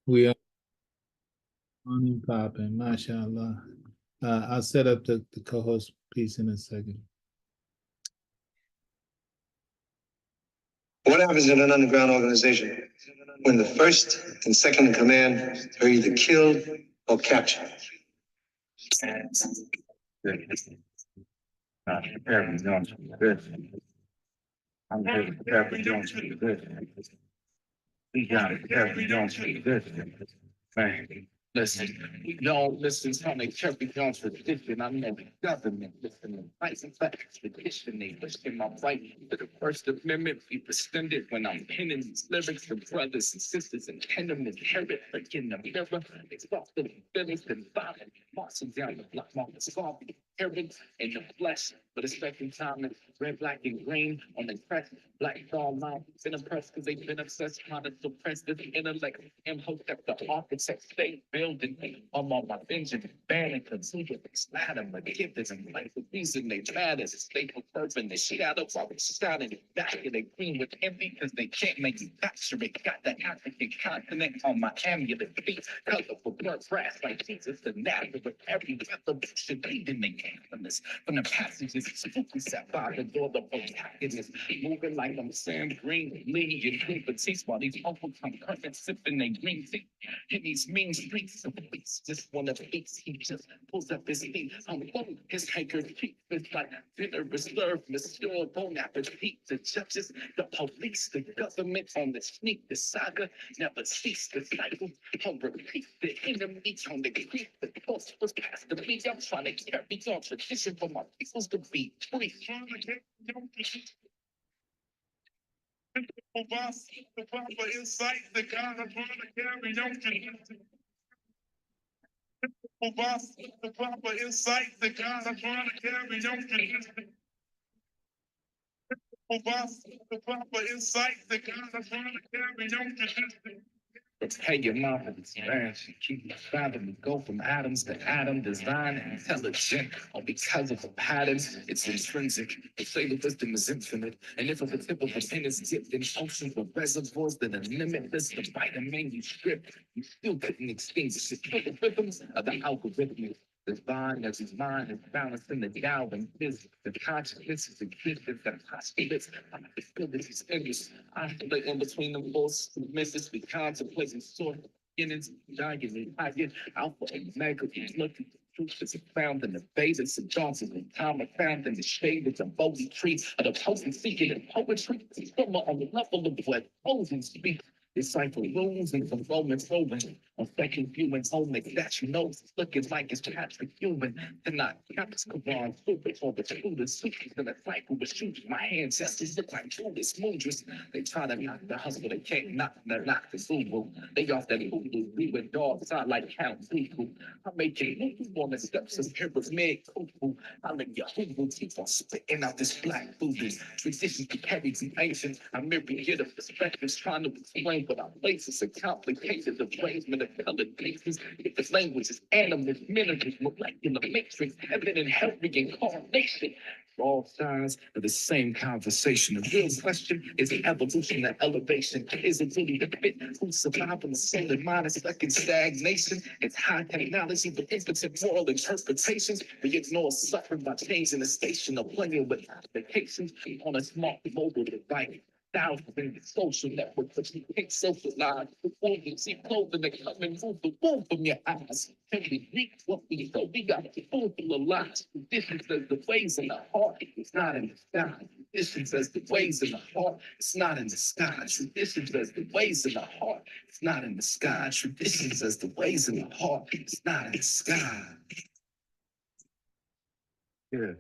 We are on and popping, mashallah. I'll set up the co-host piece in a second. What happens in an underground organization when the first and second in command are either killed or captured? We got it. Carry Jones for this. Man, listen, we don't listen to the Carry Jones tradition. I know the government listening. Fighting for expedition. They listen my right to the First Amendment. We rescinded when I'm penning these lyrics to brothers and sisters and enemies. Herod, in the mirror. Exhausted feelings and violent. Marching down the block, marking Scarby. Herod in the flesh. But it's second time it's red, black, and green on the crest. Black dog line. Been impressed because they've been obsessed trying to suppress this intellect and hope that the architects stay building. I'm on my vengeance, banning consumer, splatter, my gift is in life. The reason they matter is they preserving the shadow while we're standing back in the green with envy because they can't manufacture it. Got the African continent on my amulet feet, colorful blood brass like Jesus the Nazareth. Every revolution leading the cannabis from the passages spooky set by the door, the protagonist moving like I'm Sam Green, Lee, and Queen Batiste while these uncle come current sipping their green tea. In these mean streets, the police just want to beat. He just pulls up his feet. I'm on his handkerchief. It's like dinner reserved, Monsieur Bon Appetit. The judges, the police, the government on the sneak, the saga never cease. The cycle on repeat. The enemy on the creep. The coast was past the beat. I'm trying to carry on tradition for my peoples to be free. The proper insight, the God of trying to carry on tradition. The proper insight, the God of trying to carry on tradition. The proper insight, the God of trying to carry on tradition. Hey, your mom experience. Keep fathom and go from atoms to atom, design and intelligent. All because of the patterns, it's intrinsic. They say the wisdom is infinite. And if a tip of a pen is dipped in oceans with reservoirs that are limitless, the vitamin you strip, you still couldn't extinguish it. The rhythms of the algorithmic. The divine as his mind is balanced in the Tao and physics. The consciousness is existence that postulates. The ability is endless. Oscillate in between the forces and misses. We contemplate and sort beginnings, dying and hiding. Alpha and Omega. Looking for truth is found in the Vedas and Johnson and time are found in the shade. It's a Bodhi tree of the potency in poetry. It's from on the level of what poems speak. Decipher rules and some Romans rolling on second view and only that you know it's looking like it's Patrick Human. And not Campus Quran, super for the Judas, suitcase in a cycle with shoes. My ancestors look like Judas Moondress. They try to knock the hustle, they can't knock the Zulu. They off that Hulu, we with dogs out like Count Zuku. I make it move on the steps of Pyramid Kufu. I let your Hulu keep on spitting out this black voodoo. Traditions be carried to ancient. Amir get a perspectives trying to explain what our places are complicated. The arrangement of colored places. If this language is animals, minerals, molecular matrix, heaven and hell reincarnation. All signs of the same conversation. The real question is the evolution and elevation. Is it really the fit who survive in the soul and mind is stuck in stagnation? It's high technology, but impotent moral interpretations. We ignore suffering by changing the station of playing with applications on a smart mobile device. Thousands in the social network, but you can't socialize. Before you see clothing that come and move the wool from your eyes. Can we reap what we sow? We got the food full of lies. Tradition says the ways in the heart, it's not in the sky. Tradition says the ways in the heart, it's not in the sky. Tradition says the ways in the heart, it's not in the sky. Tradition says the ways in the heart, it's not in the sky. Yeah.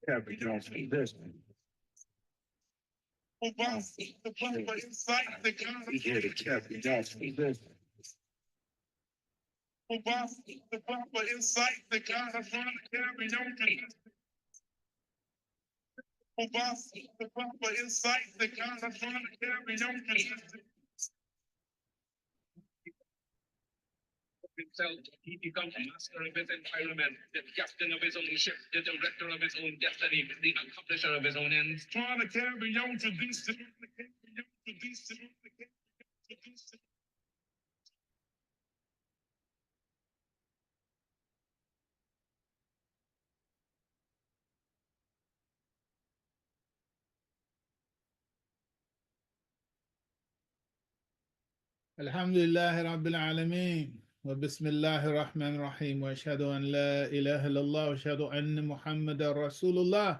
Carry Jones for this. The proper insight, the God of here to carry Jones for this. The proper insight, the God of trying to carry on the proper insight, the God of trying to carry on himself, he becomes master of his environment, the captain of his own ship, the director of his own destiny, the accomplisher of his own ends. Trying to carry on to this. Alhamdulillah Rabbil Alameen. Wa bismillahir rahmanir rahim. Wa ashhadu an la ilaha illallah wa ashhadu anna Muhammadan Rasulullah.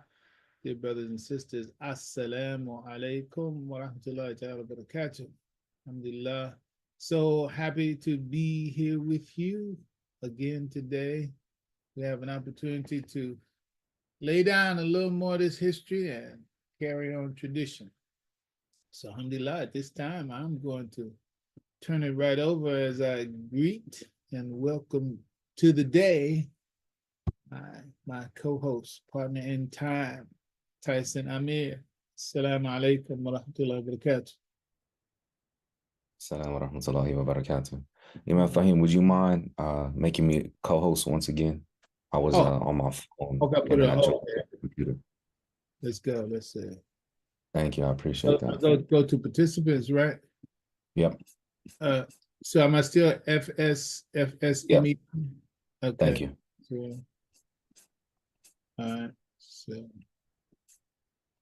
Dear brothers and sisters, Assalamu alaikum wa rahmatullahi wa barakatuh. Alhamdulillah. So happy to be here with you again today. We have an opportunity to lay down a little more of this history and carry on tradition. So alhamdulillah, at this time, I'm going to turn it right over as I greet and welcome to the day my co-host, partner in time, Tyson Amir. Assalamu alaikum wa rahmatullahi wa barakatuh. Assalamu wa rahmatullahi wa barakatuh. Imam Fahim, would you mind making me co-host once again? I was on my phone and then I jumped on the computer. Let's go. Let's see. Thank you. I appreciate that. Go to participants, right? Yep. So am I still FS? Yep. Okay. Thank you. So, all right. So.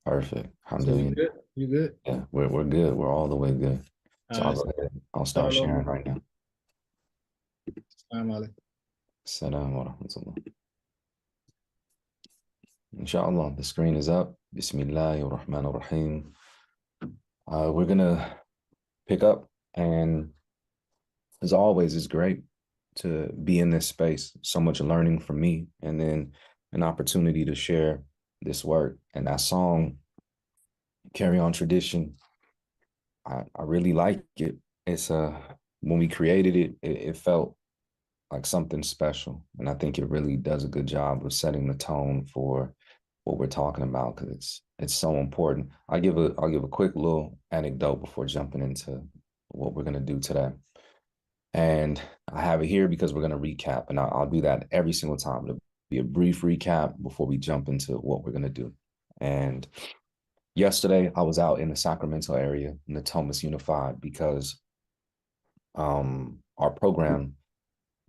Perfect. So you good? Yeah, we're good. We're all the way good. So I'll go ahead. I'll start sharing right now. Assalamu alaikum. Assalamu wa rahmatullah. Inshallah, the screen is up. Bismillahir Rahmanir Rahim. We're gonna pick up, and as always, it's great to be in this space. So much learning from me, and then an opportunity to share this work. And that song, Carry On Tradition, I really like it. It's when we created it, it felt like something special, and I think it really does a good job of setting the tone for what we're talking about, because it's so important. I'll give a quick little anecdote before jumping into what we're gonna do today. And I have it here because we're gonna recap, and I'll do that every single time. It'll be a brief recap before we jump into what we're gonna do. And yesterday I was out in the Sacramento area in the Thomas Unified because our program,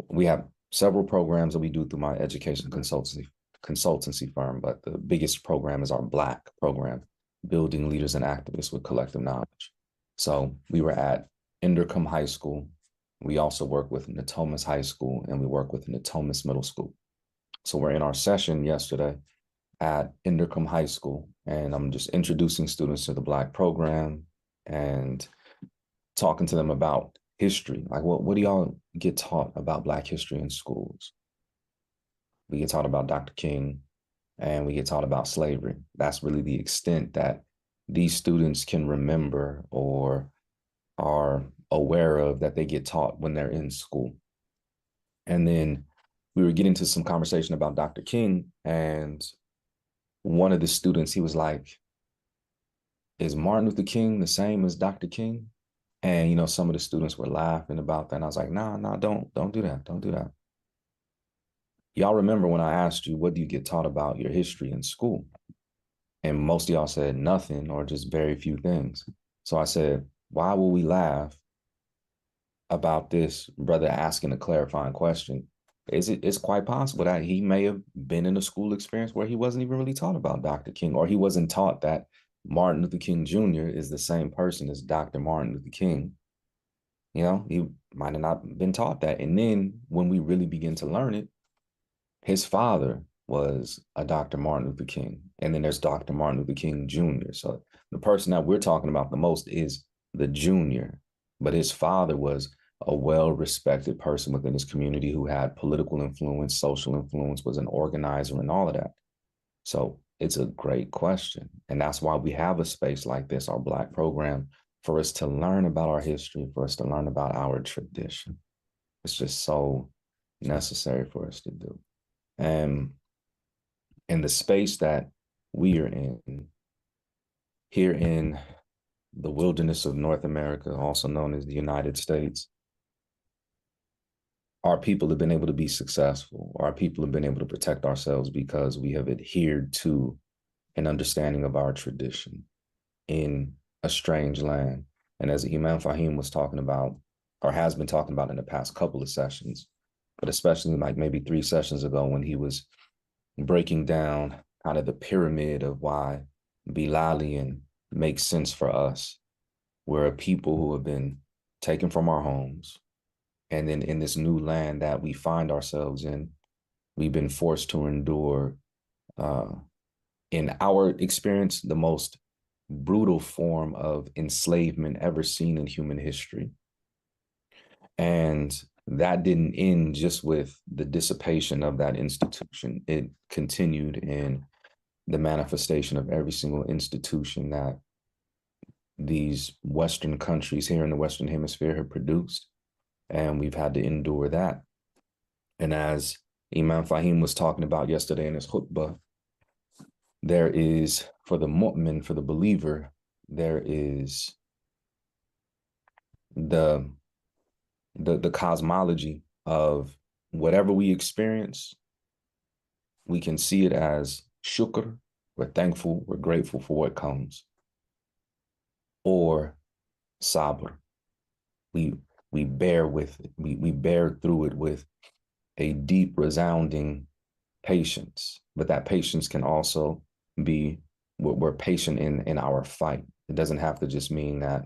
we have several programs that we do through my education consultancy firm, but the biggest program is our Black program, Building Leaders and Activists with Collective Knowledge. So we were at Indercombe High School. We also work with Natomas High School, and we work with Natomas Middle School. So we're in our session yesterday at Indercombe High School, and I'm just introducing students to the Black program and talking to them about history. Like, what do y'all get taught about Black history in schools? We get taught about Dr. King, and we get taught about slavery. That's really the extent that these students can remember or are aware of that they get taught when they're in school. And then we were getting to some conversation about Dr. King, and one of the students, he was like, is Martin Luther King the same as Dr. King? And, you know, some of the students were laughing about that. And I was like, nah, don't do that. Don't do that. Y'all remember when I asked you, what do you get taught about your history in school? And most of y'all said nothing or just very few things. So I said, why will we laugh about this brother asking a clarifying question? It's quite possible that he may have been in a school experience where he wasn't even really taught about Dr. King, or he wasn't taught that Martin Luther King Jr. is the same person as Dr. Martin Luther King. You know, he might have not been taught that. And then when we really begin to learn it, his father was a Dr. Martin Luther King. And then there's Dr. Martin Luther King Jr. So the person that we're talking about the most is the junior, but his father was a well-respected person within his community who had political influence, social influence, was an organizer and all of that. So it's a great question. And that's why we have a space like this, our Black program, for us to learn about our history, for us to learn about our tradition. It's just so necessary for us to do. And in the space that we are in, here in the wilderness of North America, also known as the United States, our people have been able to be successful. Our people have been able to protect ourselves because we have adhered to an understanding of our tradition in a strange land. And as Imam Fahim was talking about, or has been talking about in the past couple of sessions, but especially like maybe 3 sessions ago when he was breaking down kind of the pyramid of why Bilalian makes sense for us. We're a people who have been taken from our homes. And then in this new land that we find ourselves in, we've been forced to endure, in our experience, the most brutal form of enslavement ever seen in human history. And that didn't end just with the dissipation of that institution. It continued in the manifestation of every single institution that these Western countries here in the Western Hemisphere have produced. And we've had to endure that. And as Imam Fahim was talking about yesterday in his khutbah, there is, for the mu'min, for the believer, there is the cosmology of whatever we experience. We can see it as shukr, we're thankful, we're grateful for what comes, or sabr, we bear with it, we bear through it with a deep, resounding patience. But that patience can also be, we're patient in our fight. It doesn't have to just mean that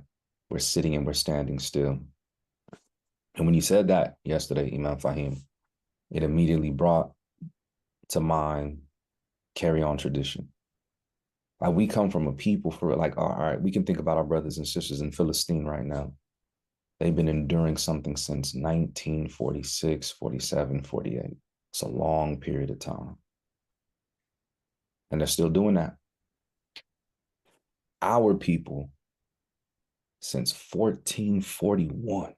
we're sitting and we're standing still. And when you said that yesterday, Imam Fahim, it immediately brought to mind carry on tradition. Like, we come from a people for, like, all right, we can think about our brothers and sisters in Philistine right now. They've been enduring something since 1946, 47, 48. It's a long period of time. And they're still doing that. Our people, since 1441,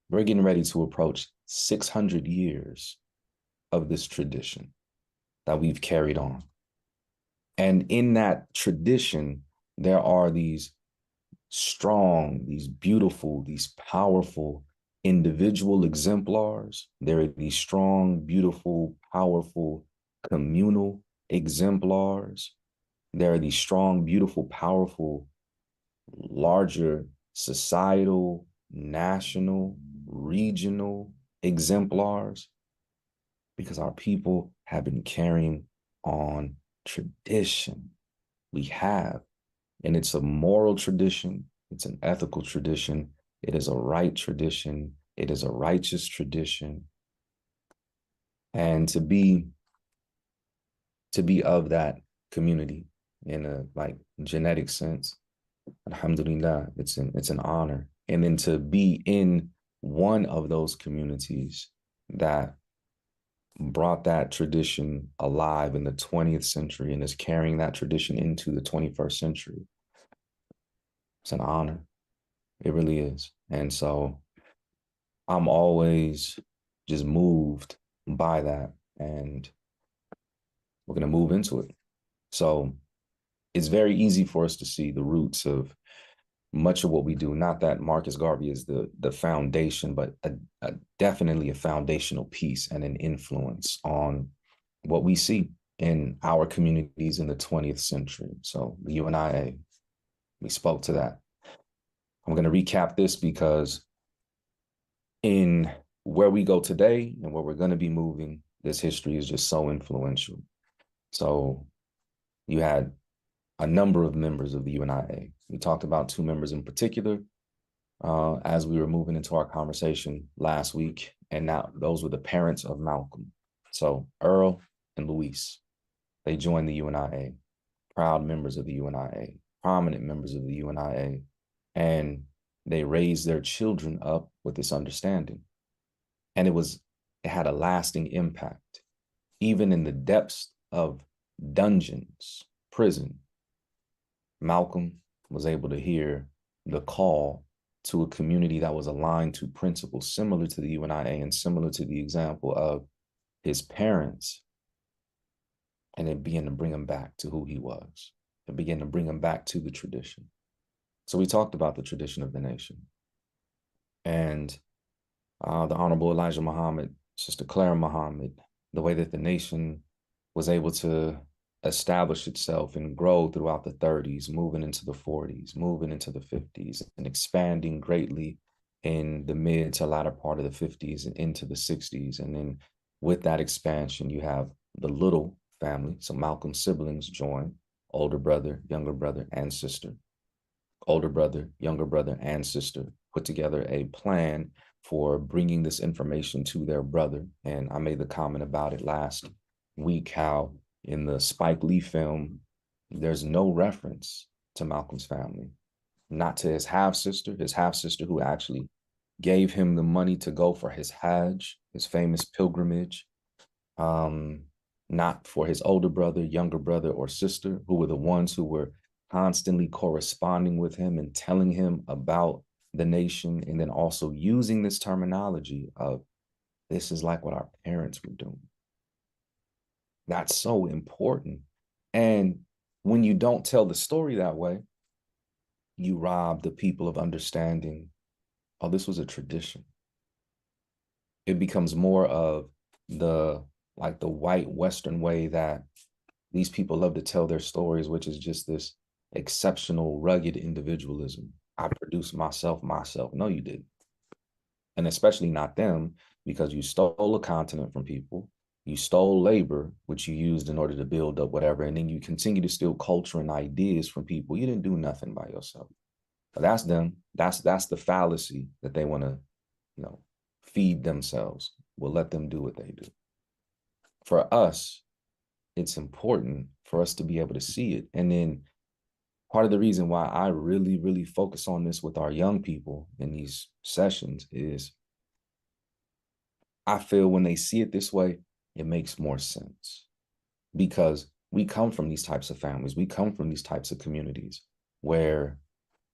we're getting ready to approach 600 years of this tradition that we've carried on. And in that tradition, there are these strong, these beautiful, these powerful individual exemplars. There are these strong, beautiful, powerful communal exemplars. There are these strong, beautiful, powerful, larger societal, national, regional exemplars, because our people have been carrying on tradition. We have. And it's a moral tradition. It's an ethical tradition. It is a right tradition. It is a righteous tradition. And to be of that community in a like genetic sense, alhamdulillah, it's an honor. And then to be in one of those communities that brought that tradition alive in the 20th century and is carrying that tradition into the 21st century. It's an honor. It really is. And so I'm always just moved by that, and we're going to move into it. So it's very easy for us to see the roots of much of what we do. Not that Marcus Garvey is the foundation, but definitely a foundational piece and an influence on what we see in our communities in the 20th century. So the UNIA, we spoke to that. I'm going to recap this because in where we go today and where we're going to be moving, this history is just so influential. So you had a number of members of the UNIA. We talked about two members in particular as we were moving into our conversation last week. And now those were the parents of Malcolm. So Earl and Luis, they joined the UNIA, proud members of the UNIA, prominent members of the UNIA, and they raised their children up with this understanding. And it had a lasting impact, even in the depths of dungeons, prison. Malcolm was able to hear the call to a community that was aligned to principles similar to the UNIA and similar to the example of his parents. And it began to bring him back to who he was. It began to bring him back to the tradition. So we talked about the tradition of the nation. And the Honorable Elijah Muhammad, Sister Clara Muhammad, the way that the nation was able to establish itself and grow throughout the 30s, moving into the 40s, moving into the 50s, and expanding greatly in the mid to latter part of the 50s and into the 60s. And then with that expansion, you have the Little family. So Malcolm's siblings join, older brother, younger brother, and sister. older brother, younger brother, and sister put together a plan for bringing this information to their brother. And I made the comment about it last week, how in the Spike Lee film, there's no reference to Malcolm's family, not to his half-sister who actually gave him the money to go for his Hajj, his famous pilgrimage, not for his older brother, younger brother, or sister, who were the ones who were constantly corresponding with him and telling him about the nation, and then also using this terminology of, this is like what our parents were doing. That's so important. And when you don't tell the story that way, you rob the people of understanding, oh, this was a tradition. It becomes more of the white Western way that these people love to tell their stories, which is just this exceptional, rugged individualism. I produced myself. No, you didn't. And especially not them, because you stole a continent from people. You stole labor, which you used in order to build up whatever. And then you continue to steal culture and ideas from people. You didn't do nothing by yourself. But that's them. That's the fallacy that they want to, feed themselves. We'll let them do what they do. For us, it's important for us to be able to see it. And then part of the reason why I really, really focus on this with our young people in these sessions is I feel when they see it this way, it makes more sense, because we come from these types of families. We come from these types of communities where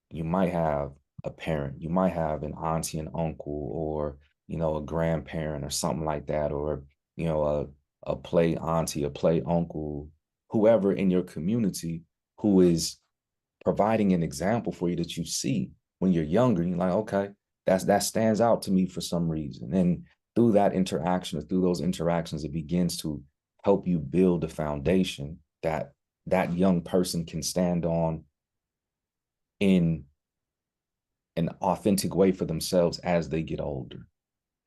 you might have a parent, you might have an auntie and uncle, or, a grandparent or something like that, or, a play auntie, a play uncle, whoever in your community who is providing an example for you that you see when you're younger. You're like, okay, that stands out to me for some reason. And through that interaction, or through those interactions, it begins to help you build a foundation that that young person can stand on in an authentic way for themselves as they get older.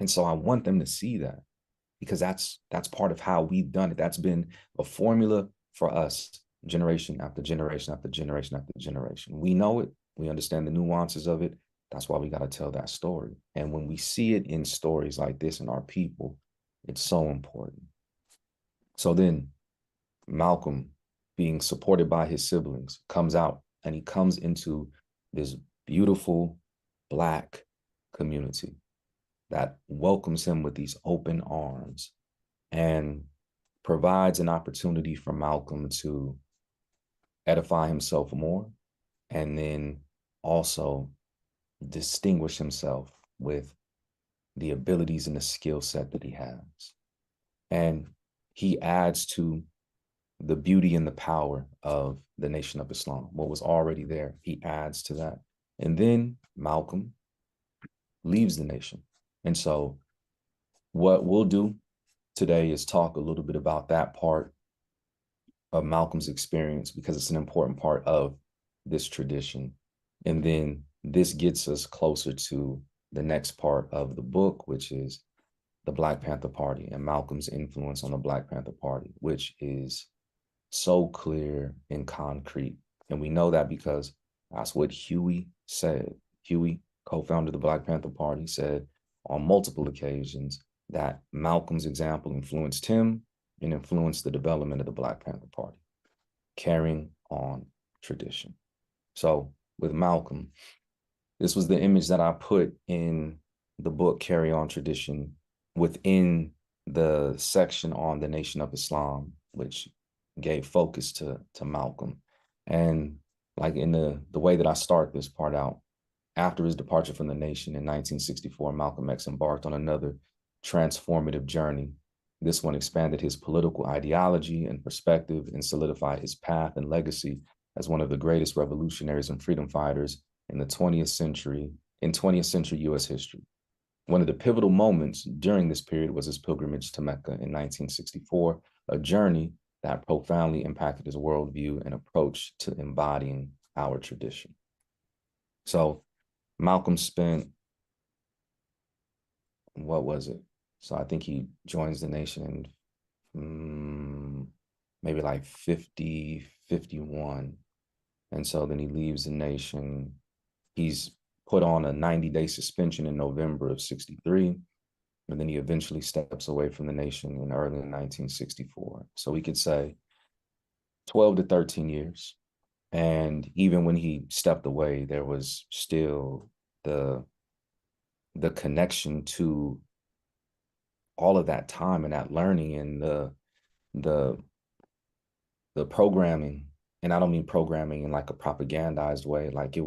And so I want them to see that, because that's part of how we've done it. That's been a formula for us, generation after generation after generation after generation. We know it. We understand the nuances of it. That's why we got to tell that story. And when we see it in stories like this in our people, it's so important. So then Malcolm, being supported by his siblings, comes out, and he comes into this beautiful Black community that welcomes him with these open arms and provides an opportunity for Malcolm to edify himself more, and then also distinguish himself with the abilities and the skill set that he has. And he adds to the beauty and the power of the Nation of Islam. What was already there, he adds to that. And then Malcolm leaves the nation. And so what we'll do today is talk a little bit about that part of Malcolm's experience, because it's an important part of this tradition. And then this gets us closer to the next part of the book, which is the Black Panther Party and Malcolm's influence on the Black Panther Party, which is so clear and concrete. And we know that because that's what Huey said. Huey, co-founder of the Black Panther Party, said on multiple occasions that Malcolm's example influenced him and influenced the development of the Black Panther Party, carrying on tradition. So with Malcolm, this was the image that I put in the book, Carry On Tradition, within the section on the Nation of Islam, which gave focus to Malcolm. And like in the way that I start this part out, after his departure from the nation in 1964, Malcolm X embarked on another transformative journey. This one expanded his political ideology and perspective and solidified his path and legacy as one of the greatest revolutionaries and freedom fighters in the 20th century U.S. history. One of the pivotal moments during this period was his pilgrimage to Mecca in 1964, a journey that profoundly impacted his worldview and approach to embodying our tradition. So Malcolm spent, what was it? So I think he joins the nation in maybe like 50, 51. And so then he leaves the nation. He's put on a 90-day suspension in November of 63. And then he eventually steps away from the nation in early 1964. So we could say 12 to 13 years. And even when he stepped away, there was still the connection to all of that time and that learning and the programming. And I don't mean programming in like a propagandized way. Like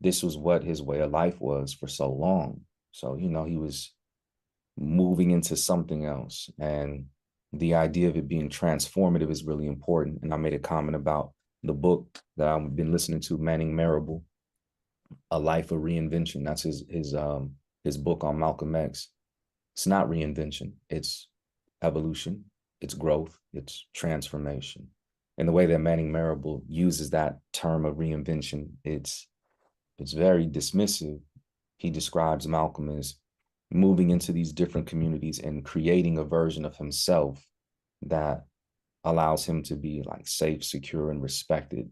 this was what his way of life was for so long. So, you know, he was moving into something else. And the idea of it being transformative is really important. And I made a comment about the book that I've been listening to, Manning Marable, A Life of Reinvention. That's his book on Malcolm X. It's not reinvention, it's evolution, it's growth, it's transformation. And the way that Manning Marable uses that term of reinvention, it's very dismissive. He describes Malcolm as moving into these different communities and creating a version of himself that allows him to be like safe, secure, and respected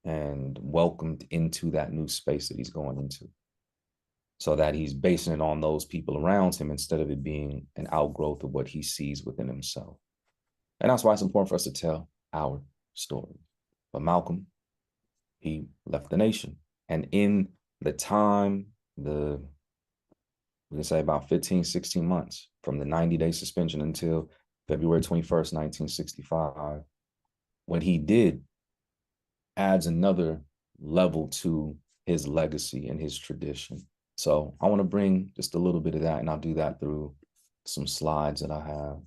and welcomed into that new space that he's going into. So that he's basing it on those people around him instead of it being an outgrowth of what he sees within himself. And that's why it's important for us to tell our story. But Malcolm, he left the nation. And in the time, we can say about 15, 16 months from the 90-day suspension until February 21st, 1965, when he did, adds another level to his legacy and his tradition. So I want to bring just a little bit of that, and I'll do that through some slides that I have.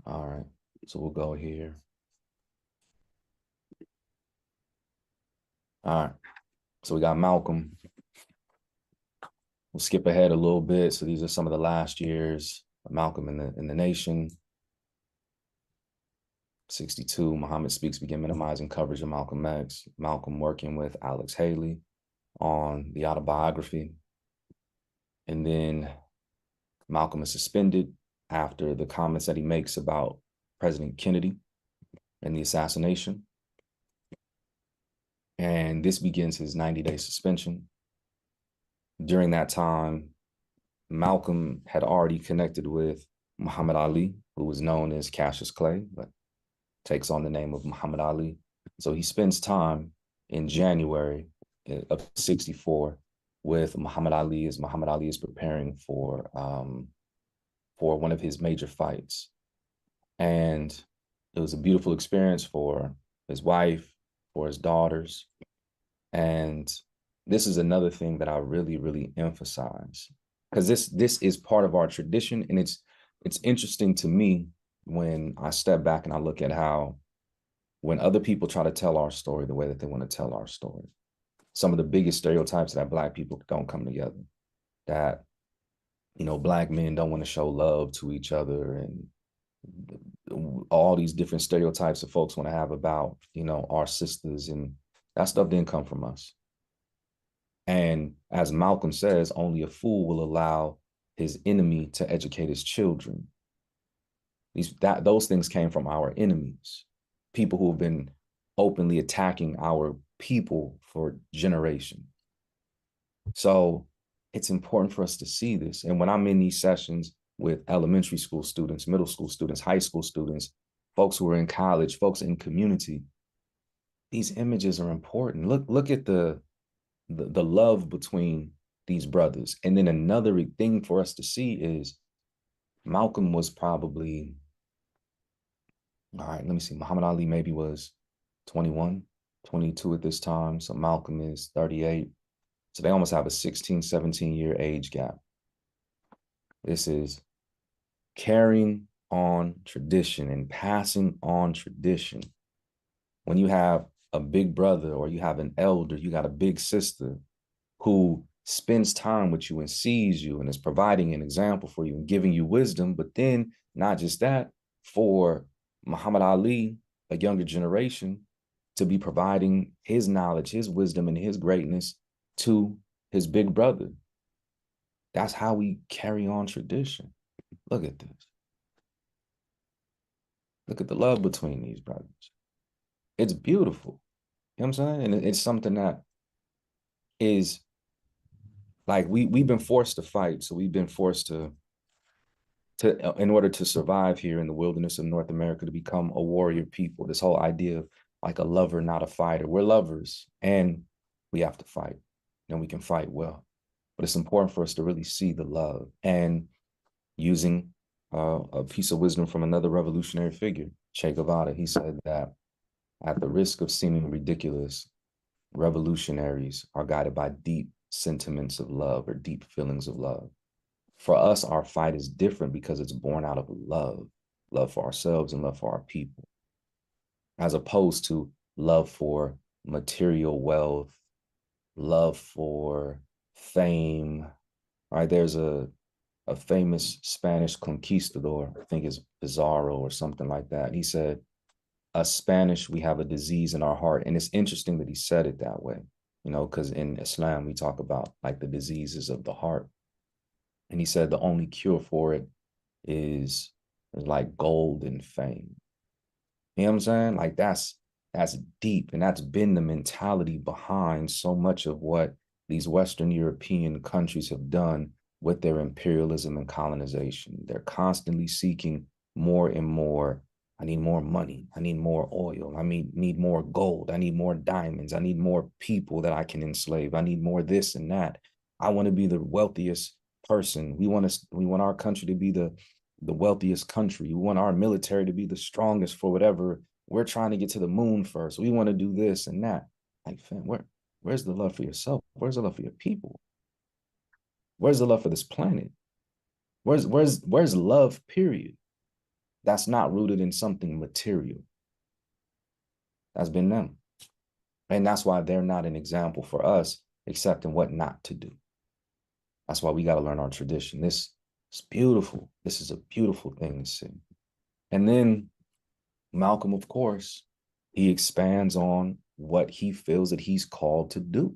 All right, so we'll go here. All right, so we got Malcolm. We'll skip ahead a little bit. So these are some of the last years of Malcolm in the nation. 62, Muhammad Speaks began minimizing coverage of Malcolm X. Malcolm working with Alex Haley on the autobiography. And then Malcolm is suspended after the comments that he makes about President Kennedy and the assassination. And this begins his 90-day suspension. During that time, Malcolm had already connected with Muhammad Ali, who was known as Cassius Clay, but takes on the name of Muhammad Ali. So he spends time in January of 64 with Muhammad Ali as Muhammad Ali is preparing for one of his major fights. And it was a beautiful experience for his wife, for his daughters. And this is another thing that I really, really emphasize, because this is part of our tradition. And it's interesting to me when I step back and I look at how when other people try to tell our story the way that they want to tell our story, some of the biggest stereotypes that Black people don't come together, that, you know, Black men don't want to show love to each other, and all these different stereotypes that folks want to have about, you know, our sisters, and that stuff didn't come from us. And as Malcolm says, only a fool will allow his enemy to educate his children. Those things came from our enemies, people who have been openly attacking our people for generations. So it's important for us to see this. And when I'm in these sessions with elementary school students, middle school students, high school students, folks who are in college, folks in community, these images are important. Look at the love between these brothers. And then another thing for us to see is Malcolm was probably, all right, let me see, Muhammad Ali maybe was 21, 22 at this time. So Malcolm is 38. So they almost have a 16, 17-year age gap. This is carrying on tradition and passing on tradition. When you have a big brother or you have an elder, you got a big sister who spends time with you and sees you and is providing an example for you and giving you wisdom, but then not just that, for Muhammad Ali, a younger generation, to be providing his knowledge, his wisdom, and his greatness to his big brother. That's how we carry on tradition. Look at this. Look at the love between these brothers. It's beautiful. You know what I'm saying? And it's something that is like we've been forced to fight. So we've been forced to in order to survive here in the wilderness of North America, to become a warrior people. This whole idea of like a lover, not a fighter. We're lovers and we have to fight. And we can fight well. But it's important for us to really see the love. And using a piece of wisdom from another revolutionary figure, Che Guevara, he said that at the risk of seeming ridiculous, revolutionaries are guided by deep sentiments of love or deep feelings of love. For us, our fight is different because it's born out of love, love for ourselves and love for our people, as opposed to love for material wealth, love for fame, right? There's a famous Spanish conquistador, I think it's Pizarro or something like that. He said, us Spanish, we have a disease in our heart. And it's interesting that he said it that way, you know, because in Islam, we talk about like the diseases of the heart. And he said the only cure for it is like gold and fame. You know what I'm saying? Like that's deep. And that's been the mentality behind so much of what these Western European countries have done with their imperialism and colonization. They're constantly seeking more and more. I need more money. I need more oil. I need more gold. I need more diamonds. I need more people that I can enslave. I need more this and that. I want to be the wealthiest person. We want our country to be the wealthiest country. We want our military to be the strongest for whatever. We're trying to get to the moon first. We want to do this and that. Like, fam, where's the love for yourself? Where's the love for your people? Where's the love for this planet? Where's love, period? That's not rooted in something material. That's been them. And that's why they're not an example for us, except in what not to do. That's why we got to learn our tradition. This is beautiful. This is a beautiful thing to see. And then Malcolm, of course, he expands on what he feels that he's called to do.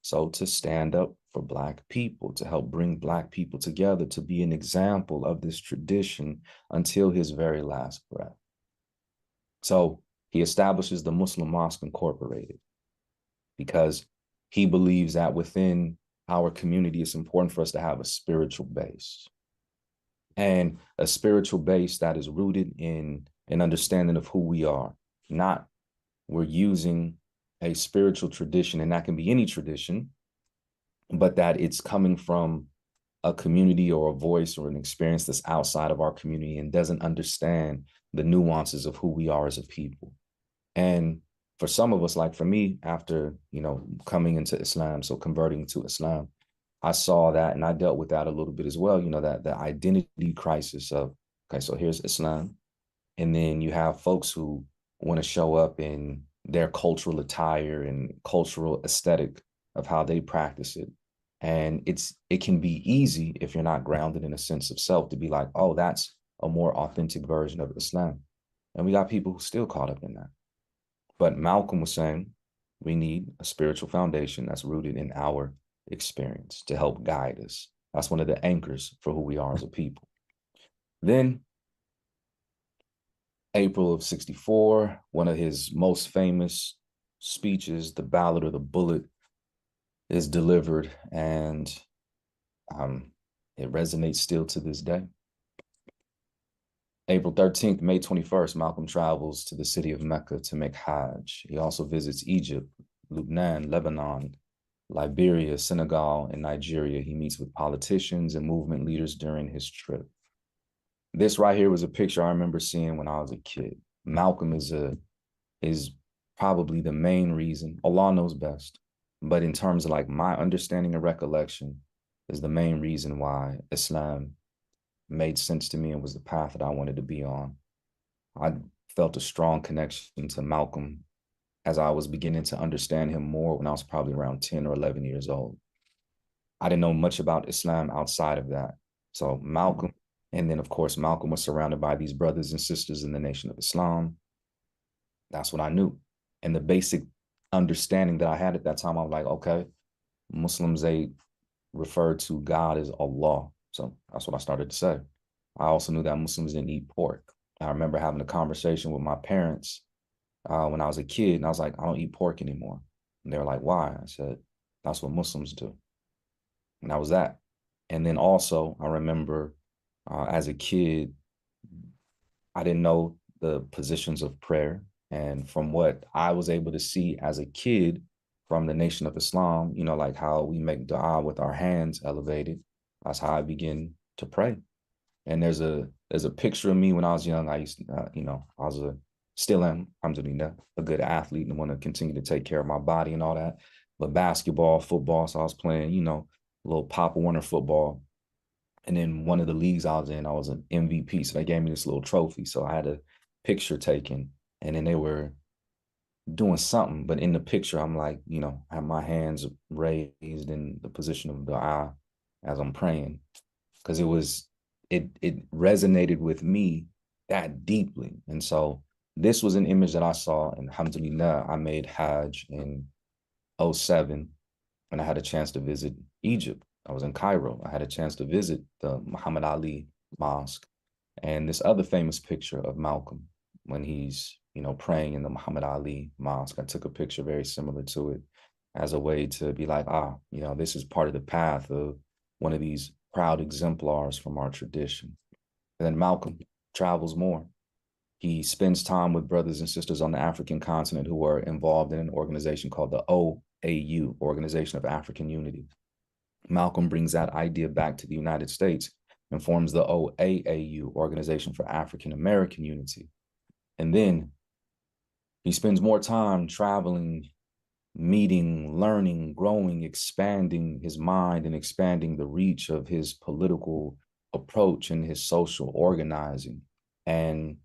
So to stand up for Black people, to help bring Black people together, to be an example of this tradition until his very last breath. So he establishes the Muslim Mosque Incorporated because he believes that within our community, it's important for us to have a spiritual base, and a spiritual base that is rooted in an understanding of who we are. Not we're using a spiritual tradition, and that can be any tradition, but that it's coming from a community or a voice or an experience that's outside of our community and doesn't understand the nuances of who we are as a people. And for some of us, like for me, after, you know, coming into Islam, so converting to Islam, I saw that and I dealt with that a little bit as well, you know, that the identity crisis of, okay, so here's Islam. And then you have folks who want to show up in their cultural attire and cultural aesthetic of how they practice it. And it can be easy if you're not grounded in a sense of self to be like, oh, that's a more authentic version of Islam. And we got people who still caught up in that. But Malcolm was saying we need a spiritual foundation that's rooted in our experience to help guide us. That's one of the anchors for who we are as a people. Then April of '64, one of his most famous speeches, the Ballad of the Bullet, is delivered, and it resonates still to this day. April 13th, May 21st, Malcolm travels to the city of Mecca to make Hajj. He also visits Egypt, Lebanon, Lebanon, Liberia, Senegal, and Nigeria. He meets with politicians and movement leaders during his trip. This right here was a picture I remember seeing when I was a kid. Malcolm is probably the main reason, Allah knows best, but in terms of like my understanding and recollection, is the main reason why Islam made sense to me and was the path that I wanted to be on. I felt a strong connection to Malcolm as I was beginning to understand him more when I was probably around 10 or 11 years old. I didn't know much about Islam outside of that. So Malcolm, and then of course, Malcolm was surrounded by these brothers and sisters in the Nation of Islam. That's what I knew. And the basic understanding that I had at that time, I was like, okay, Muslims, they refer to God as Allah. So that's what I started to say. I also knew that Muslims didn't eat pork. I remember having a conversation with my parents when I was a kid, and I was like, I don't eat pork anymore. And they were like, why? I said, that's what Muslims do. And that was that. And then also, I remember as a kid, I didn't know the positions of prayer. And from what I was able to see as a kid from the Nation of Islam, you know, like how we make dua with our hands elevated, that's how I begin to pray. And there's a picture of me when I was young. I used to, you know, I was still am, alhamdulillah, a good athlete and want to continue to take care of my body and all that. But basketball, football, so I was playing, you know, a little Papa Warner football. And then one of the leagues I was in, I was an MVP. So they gave me this little trophy. So I had a picture taken, and then they were doing something. But in the picture, I'm like, you know, I have my hands raised in the position of the eye as I'm praying. Because it resonated with me that deeply. And so this was an image that I saw, and alhamdulillah, I made Hajj in 07, and I had a chance to visit Egypt. I was in Cairo. I had a chance to visit the Muhammad Ali Mosque and this other famous picture of Malcolm when he's, you know, praying in the Muhammad Ali Mosque. I took a picture very similar to it as a way to be like, you know, this is part of the path of one of these proud exemplars from our tradition. And then Malcolm travels more. He spends time with brothers and sisters on the African continent who are involved in an organization called the OAU, Organization of African Unity. Malcolm brings that idea back to the United States and forms the OAAU, Organization for African American Unity. And then he spends more time traveling, meeting, learning, growing, expanding his mind and expanding the reach of his political approach and his social organizing, and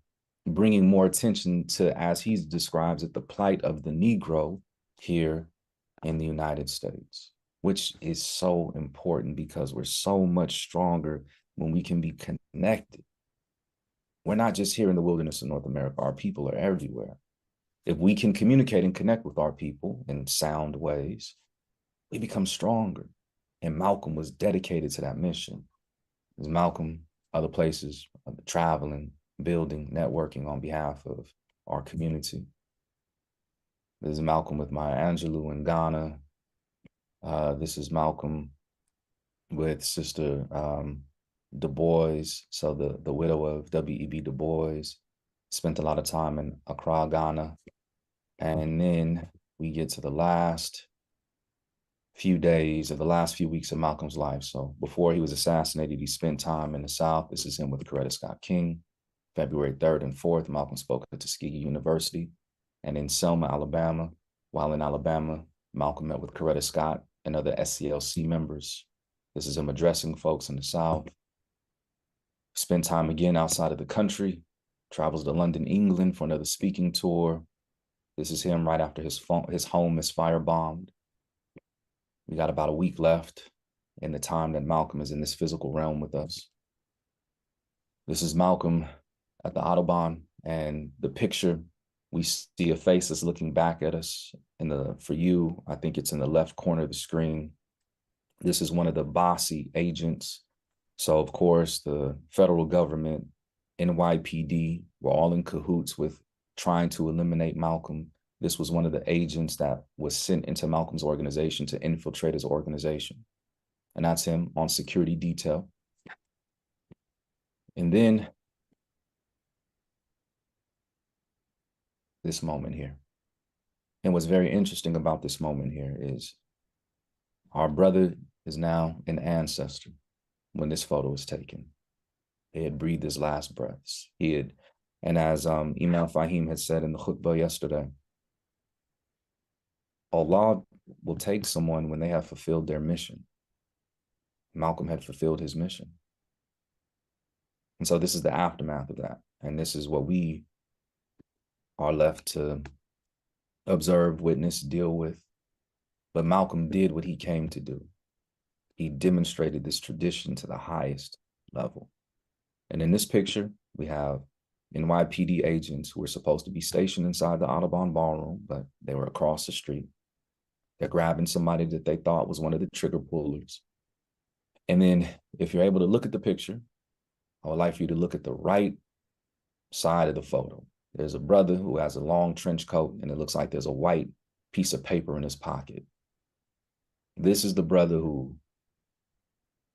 bringing more attention to, as he describes it, the plight of the Negro here in the United States, which is so important because we're so much stronger when we can be connected. We're not just here in the wilderness of North America. Our people are everywhere. If we can communicate and connect with our people in sound ways, we become stronger. And Malcolm was dedicated to that mission. There's Malcolm, other places, traveling, building, networking on behalf of our community. There's Malcolm with Maya Angelou in Ghana. This is Malcolm with Sister Du Bois, so the widow of W.E.B. Du Bois, spent a lot of time in Accra, Ghana. And then we get to the last few days of the last few weeks of Malcolm's life. So before he was assassinated, he spent time in the South. This is him with Coretta Scott King. February 3rd and 4th, Malcolm spoke at Tuskegee University. And in Selma, Alabama, while in Alabama, Malcolm met with Coretta Scott and other SCLC members. This is him addressing folks in the South. Spent time again outside of the country, travels to London, England for another speaking tour. This is him right after his home is firebombed. We got about a week left in the time that Malcolm is in this physical realm with us. This is Malcolm at the Autobahn, and the picture, we see a face that's looking back at us. For you, I think it's in the left corner of the screen. This is one of the Bossy agents. So of course, the federal government, NYPD, were all in cahoots with trying to eliminate Malcolm. This was one of the agents that was sent into Malcolm's organization to infiltrate his organization. And that's him on security detail. And then this moment here. And what's very interesting about this moment here is our brother is now an ancestor when this photo was taken. He had breathed his last breaths. And as Imam Fahim had said in the khutbah yesterday, Allah will take someone when they have fulfilled their mission. Malcolm had fulfilled his mission. And so this is the aftermath of that. And this is what we are left to observe, witness, deal with. But Malcolm did what he came to do. He demonstrated this tradition to the highest level. And in this picture, we have NYPD agents who were supposed to be stationed inside the Audubon ballroom, but they were across the street. They're grabbing somebody that they thought was one of the trigger pullers. And then if you're able to look at the picture, I would like for you to look at the right side of the photo. There's a brother who has a long trench coat, and it looks like there's a white piece of paper in his pocket. This is the brother who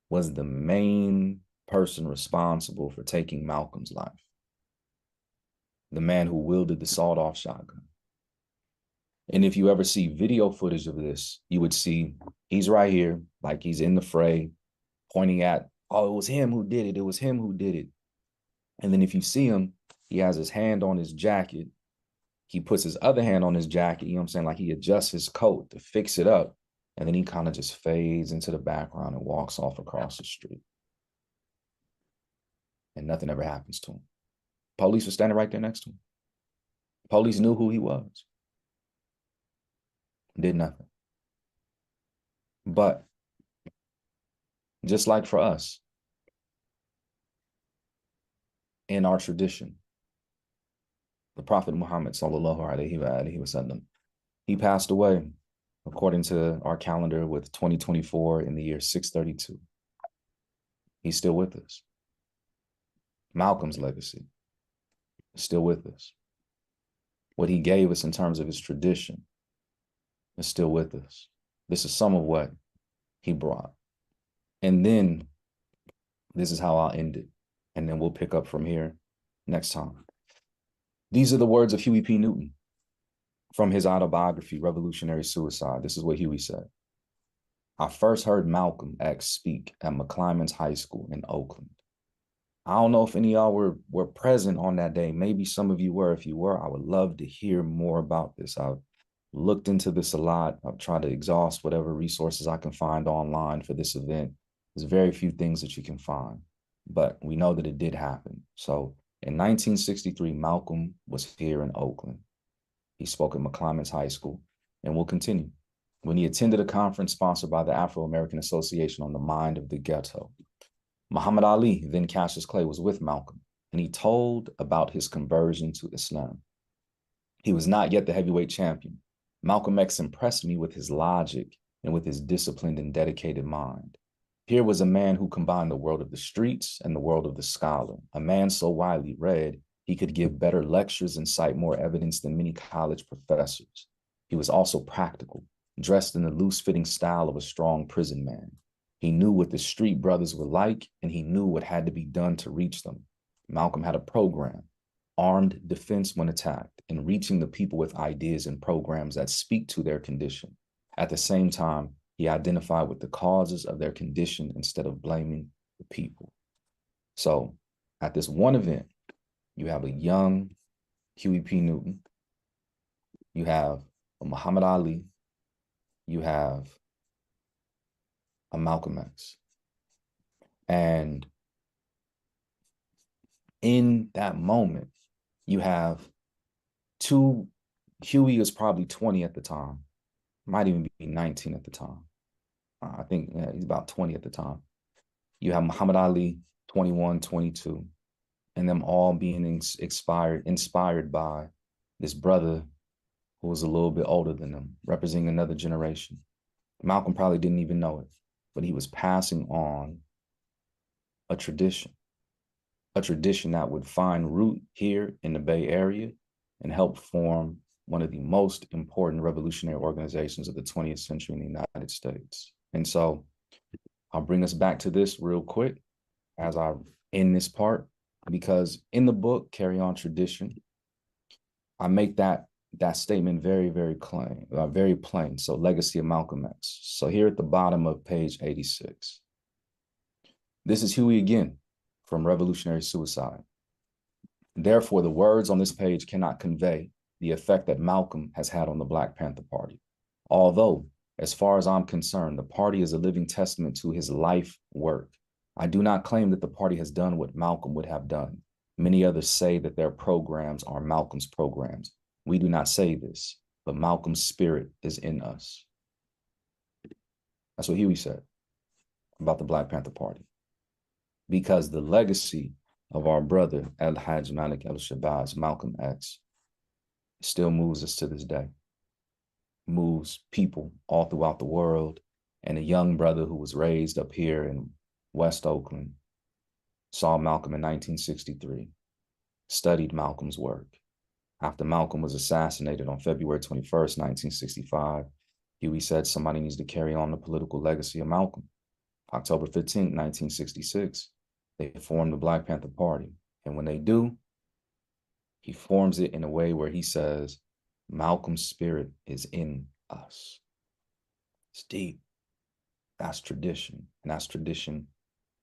was the main person responsible for taking Malcolm's life. The man who wielded the sawed-off shotgun. And if you ever see video footage of this, you would see he's right here, like he's in the fray, pointing at, oh, it was him who did it. It was him who did it. And then if you see him, he has his hand on his jacket. He puts his other hand on his jacket, you know what I'm saying? Like he adjusts his coat to fix it up. And then he kind of just fades into the background and walks off across the street. And nothing ever happens to him. Police were standing right there next to him. Police knew who he was. Did nothing. But just like for us, in our tradition, the Prophet Muhammad sallallahu alaihi wasallam, he passed away according to our calendar with 2024 in the year 632. He's still with us. Malcolm's legacy is still with us. What he gave us in terms of his tradition is still with us. This is some of what he brought. And then this is how I'll end it. And then we'll pick up from here next time. These are the words of Huey P. Newton from his autobiography, Revolutionary Suicide. This is what Huey said. I first heard Malcolm X speak at McClymonds High School in Oakland. I don't know if any of y'all were present on that day. Maybe some of you were. If you were, I would love to hear more about this. I've looked into this a lot. I've tried to exhaust whatever resources I can find online for this event. There's very few things that you can find, but we know that it did happen. So in 1963, Malcolm was here in Oakland. He spoke at McClymonds High School, and will continue. When he attended a conference sponsored by the Afro-American Association on the Mind of the Ghetto, Muhammad Ali, then Cassius Clay, was with Malcolm, and he told about his conversion to Islam. He was not yet the heavyweight champion. Malcolm X impressed me with his logic and with his disciplined and dedicated mind. Here was a man who combined the world of the streets and the world of the scholar, a man so widely read, he could give better lectures and cite more evidence than many college professors. He was also practical, dressed in the loose-fitting style of a strong prison man. He knew what the street brothers were like, and he knew what had to be done to reach them. Malcolm had a program, armed defense when attacked, and reaching the people with ideas and programs that speak to their condition. At the same time, he identified with the causes of their condition instead of blaming the people. So at this one event, you have a young Huey P. Newton, you have a Muhammad Ali, you have a Malcolm X. And in that moment, you have two, Huey was probably 20 at the time, might even be 19 at the time. I think he's about 20 at the time. You have Muhammad Ali, 21, 22, and them all being inspired by this brother who was a little bit older than them, representing another generation. Malcolm probably didn't even know it, but he was passing on a tradition that would find root here in the Bay Area and help form one of the most important revolutionary organizations of the 20th century in the United States. And so I'll bring us back to this real quick as I end this part, because in the book, Carry On Tradition, I make that statement very, very plain. So legacy of Malcolm X. So here at the bottom of page 86, this is Huey again from Revolutionary Suicide. Therefore, the words on this page cannot convey the effect that Malcolm has had on the Black Panther Party. Although, as far as I'm concerned, the party is a living testament to his life work. I do not claim that the party has done what Malcolm would have done. Many others say that their programs are Malcolm's programs. We do not say this, but Malcolm's spirit is in us. That's what Huey said about the Black Panther Party. Because the legacy of our brother, El-Hajj Malik El-Shabazz, Malcolm X, still moves us to this day. Moves people all throughout the world. And a young brother who was raised up here in West Oakland saw Malcolm in 1963, studied Malcolm's work, After Malcolm was assassinated on February 21st, 1965, Huey said somebody needs to carry on the political legacy of Malcolm. October 15th, 1966, they formed the Black Panther Party. And when they do, he forms it in a way where he says, Malcolm's spirit is in us. It's deep. That's tradition. And that's tradition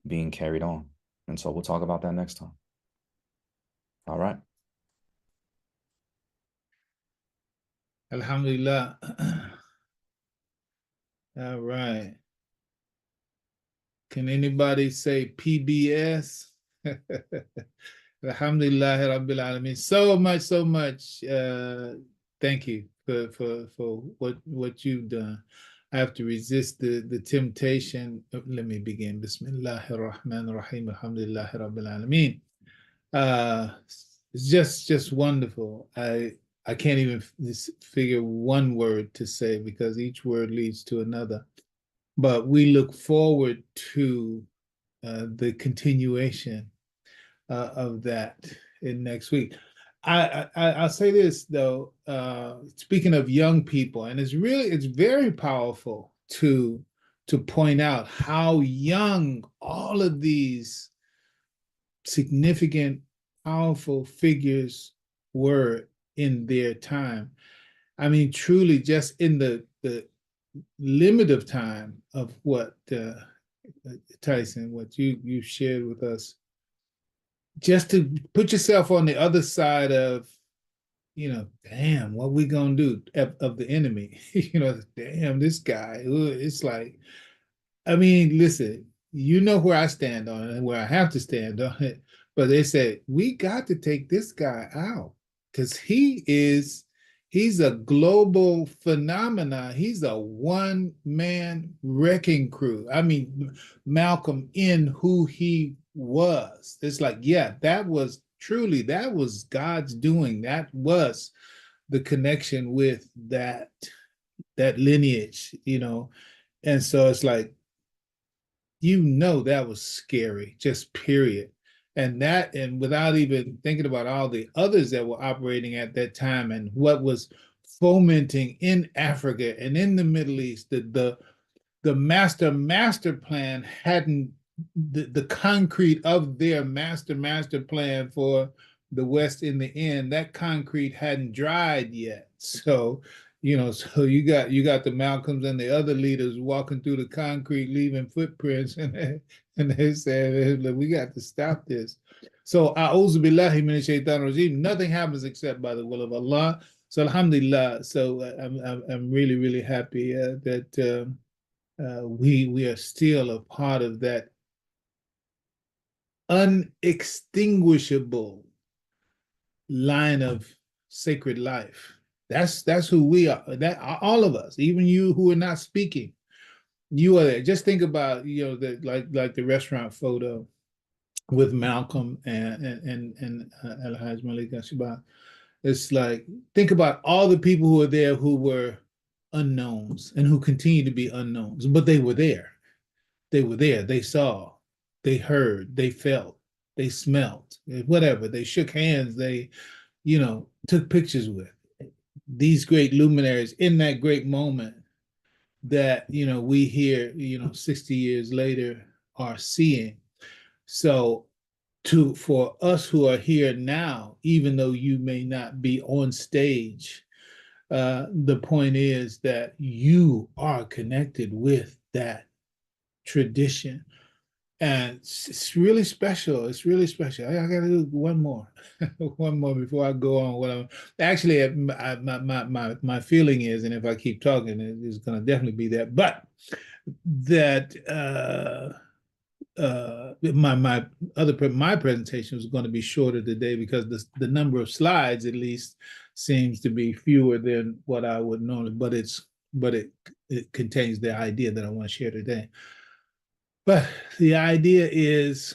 being carried on. And so we'll talk about that next time. All right. Alhamdulillah. All right. Can anybody say PBS? Alhamdulillah Rabbil Alameen. So much. Thank you for what you've done. I have to resist the temptation. Let me begin. Bismillahir Rahmanir Rahim. Alhamdulillah Rabbil Alameen. It's just wonderful. I can't even figure one word to say because each word leads to another. But we look forward to the continuation of that in next week. I'll say this though, speaking of young people, and it's very powerful to point out how young all of these significant, powerful figures were in their time. I mean, truly, just in the limit of time of what Tyson, what you shared with us, just to put yourself on the other side of, damn, what we gonna do of the enemy? Damn, this guy. It's like, I mean, listen, where I stand on it and where I have to stand on it. But they said, we got to take this guy out because he's a global phenomenon. He's a one-man wrecking crew. I mean, Malcolm in who he was. It's like, yeah, that was God's doing. That was the connection with that lineage, And so it's like, that was scary, just period. And without even thinking about all the others that were operating at that time and what was fomenting in Africa and in the Middle East, the master plan hadn't, the concrete of their master plan for the West in the end, that concrete hadn't dried yet. So, so you got the Malcolms and the other leaders walking through the concrete, leaving footprints, and they said, we got to stop this. So, a'udhu billahi minash shaitanir rajim, nothing happens except by the will of Allah. So, alhamdulillah. So, I'm really, really happy that we are still a part of that unextinguishable line of sacred life. That's who we are. That all of us, even you who are not speaking, you are there. Just think about like the restaurant photo with Malcolm and Al-Hajj Malik Shabbat. It's like, think about all the people who are there who were unknowns and who continue to be unknowns, but they were there. They were there. They saw, they heard, they felt, they smelt, whatever. They shook hands. They, took pictures with these great luminaries in that great moment that, we here, 60 years later are seeing. So for us who are here now, even though you may not be on stage, the point is that you are connected with that tradition. And it's really special. It's really special. I got to do one more, one more before I go on. What I'm actually, my feeling is, and if I keep talking, it's going to definitely be that. But that my presentation was going to be shorter today because the number of slides at least seems to be fewer than what I would normally. But it contains the idea that I want to share today. But the idea is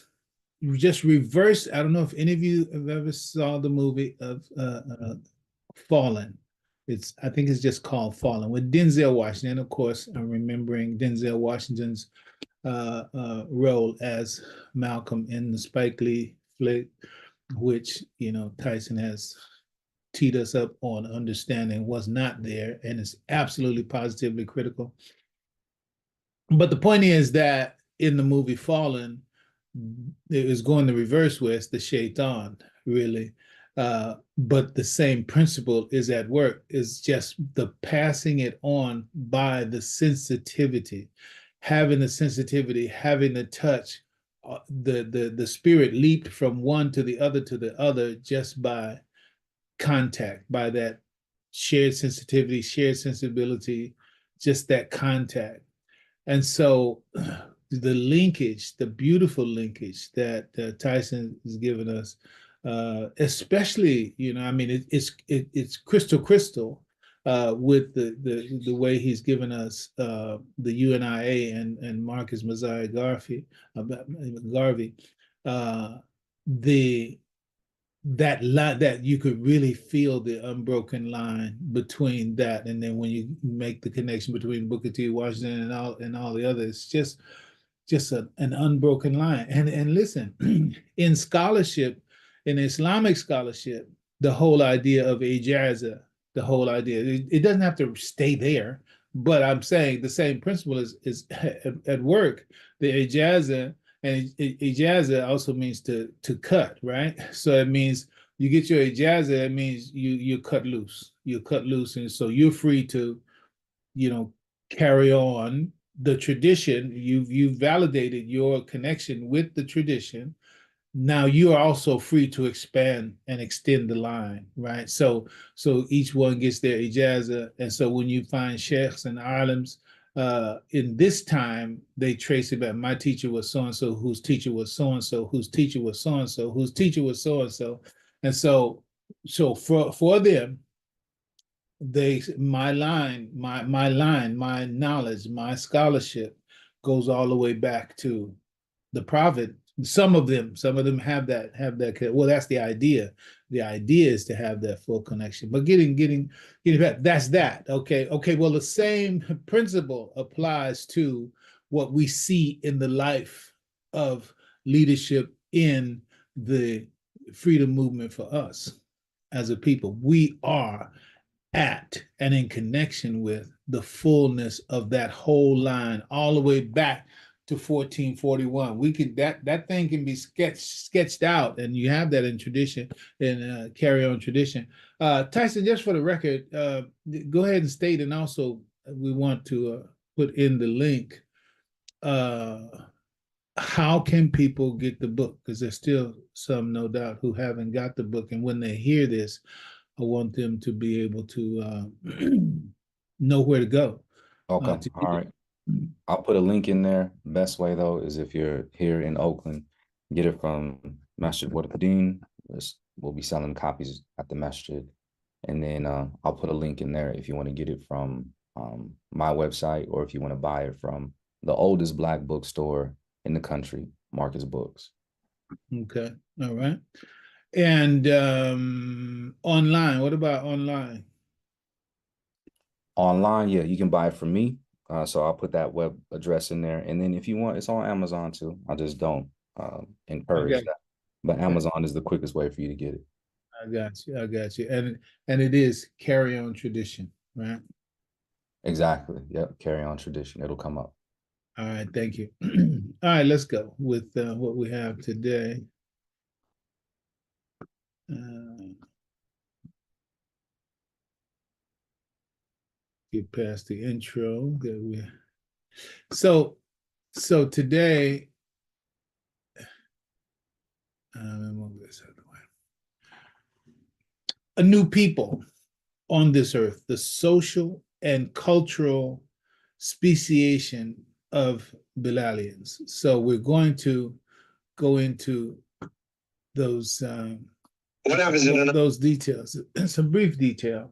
just reverse. I don't know if any of you have ever saw the movie of Fallen. I think it's just called Fallen with Denzel Washington. Of course, I'm remembering Denzel Washington's role as Malcolm in the Spike Lee flick, which Tyson has teed us up on understanding what's not there, and it's absolutely positively critical. But the point is that in the movie Fallen, it was going the reverse way. It's the shaitan, really. But the same principle is at work. It's just the passing it on by the sensitivity, having the sensitivity, having the touch. The spirit leaped from one to the other just by contact, by that shared sensitivity, shared sensibility, just that contact. And so the linkage, the beautiful linkage that Tyson has given us, especially, I mean, it's crystal with the way he's given us the UNIA and Marcus Messiah Garvey, that you could really feel the unbroken line between that, and then when you make the connection between Booker T. Washington and all the others, just an unbroken line. And listen, in scholarship, in Islamic scholarship, the whole idea of ijaza, the whole idea, it doesn't have to stay there, but I'm saying the same principle is at work. The ijaza, and ijaza also means to cut, right? So it means you get your ijaza, it means you cut loose. You cut loose, and so you're free to, carry on the tradition. You've validated your connection with the tradition. Now you are also free to expand and extend the line, right? So each one gets their ijaza, and so when you find sheikhs and alims, in this time, they trace it back. My teacher was so-and-so, whose teacher was so-and-so, whose teacher was so-and-so, whose teacher was so-and-so. And so for them, my knowledge, my scholarship goes all the way back to the prophet. Some of them have that. Well, that's the idea. The idea is to have that full connection. But getting back, that's that. Okay. Well, the same principle applies to what we see in the life of leadership in the freedom movement for us as a people. We are at and in connection with the fullness of that whole line, all the way back to 1441. We could that thing can be sketched out, and you have that in tradition, in carry on tradition. Tyson, just for the record, go ahead and state, and also we want to put in the link. How can people get the book? Because there's still some, no doubt, who haven't got the book, and when they hear this, I want them to be able to know where to go. Okay, all right. I'll put a link in there. Best way, though, is if you're here in Oakland, get it from Masjid Wadadeen. We'll be selling copies at the Masjid. And then I'll put a link in there if you want to get it from my website, or if you want to buy it from the oldest Black bookstore in the country, Marcus Books. Okay, all right. And online, what about online? Online, yeah, you can buy it from me. So I'll put that web address in there. And then if you want, it's on Amazon too. I just don't encourage that. But Amazon is the quickest way for you to get it. I got you. And it is carry on tradition, right? Exactly. Yep. Carry on tradition. It'll come up. All right, thank you. All right, let's go with what we have today. Get past the intro. So today, move this out of the way. A new people on this earth, the social and cultural speciation of Bilalians. So we're going to go into those those details, some brief detail.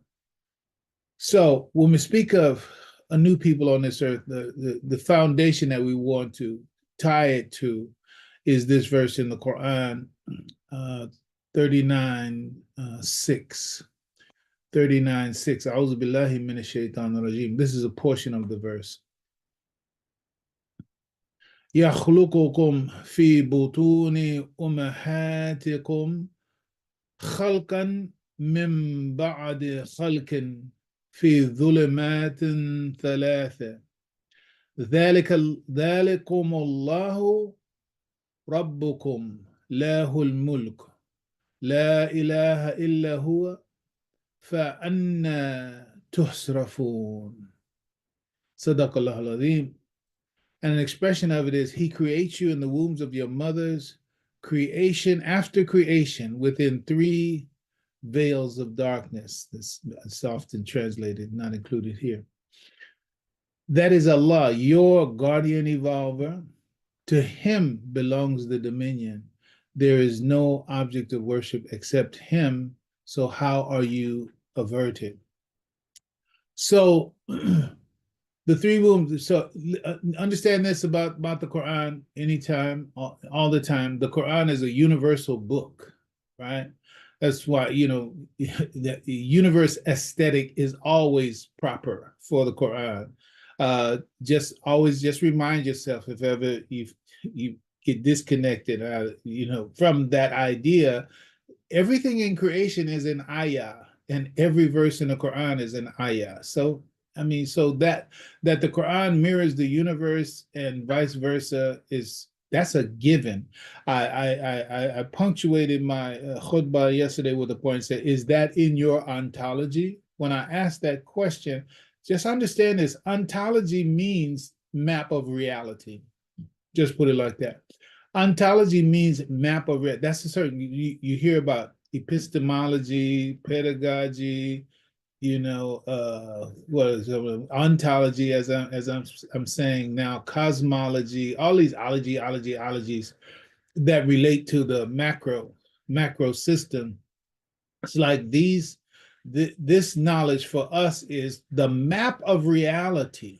So when we speak of a new people on this earth, the foundation that we want to tie it to is this verse in the Quran, 39:6. 39:6. A'udhu billahi minash shaitanir rajim. This is a portion of the verse. يخلقكم في بطون أمهاتكم خلقا من بعد خلق في ظلمات ثلاثة ذلكم الله ربكم له الملك لا إله إلا هو فأنا تصرفون. صدق الله العظيم. And an expression of it is, he creates you in the wombs of your mothers, creation after creation, within 3 veils of darkness. This is often translated, not included here. That is Allah, your guardian evolver. To him belongs the dominion. There is no object of worship except him. So how are you averted? So the 3 wombs. So understand this about the Quran anytime, all the time. The Quran is a universal book, right? That's why, the universe aesthetic is always proper for the Quran. Just remind yourself, if ever you get disconnected, from that idea, everything in creation is an ayah, and every verse in the Quran is an ayah. So that the Quran mirrors the universe and vice versa that's a given. I punctuated my khutbah yesterday with a point, said, is that in your ontology? When I asked that question, just understand this: ontology means map of reality. Just put it like that. Ontology means map of reality. That's a certain, you hear about epistemology, pedagogy, what is it? Ontology, as I'm saying now, cosmology, all these ologies that relate to the macro system. It's like this knowledge for us is the map of reality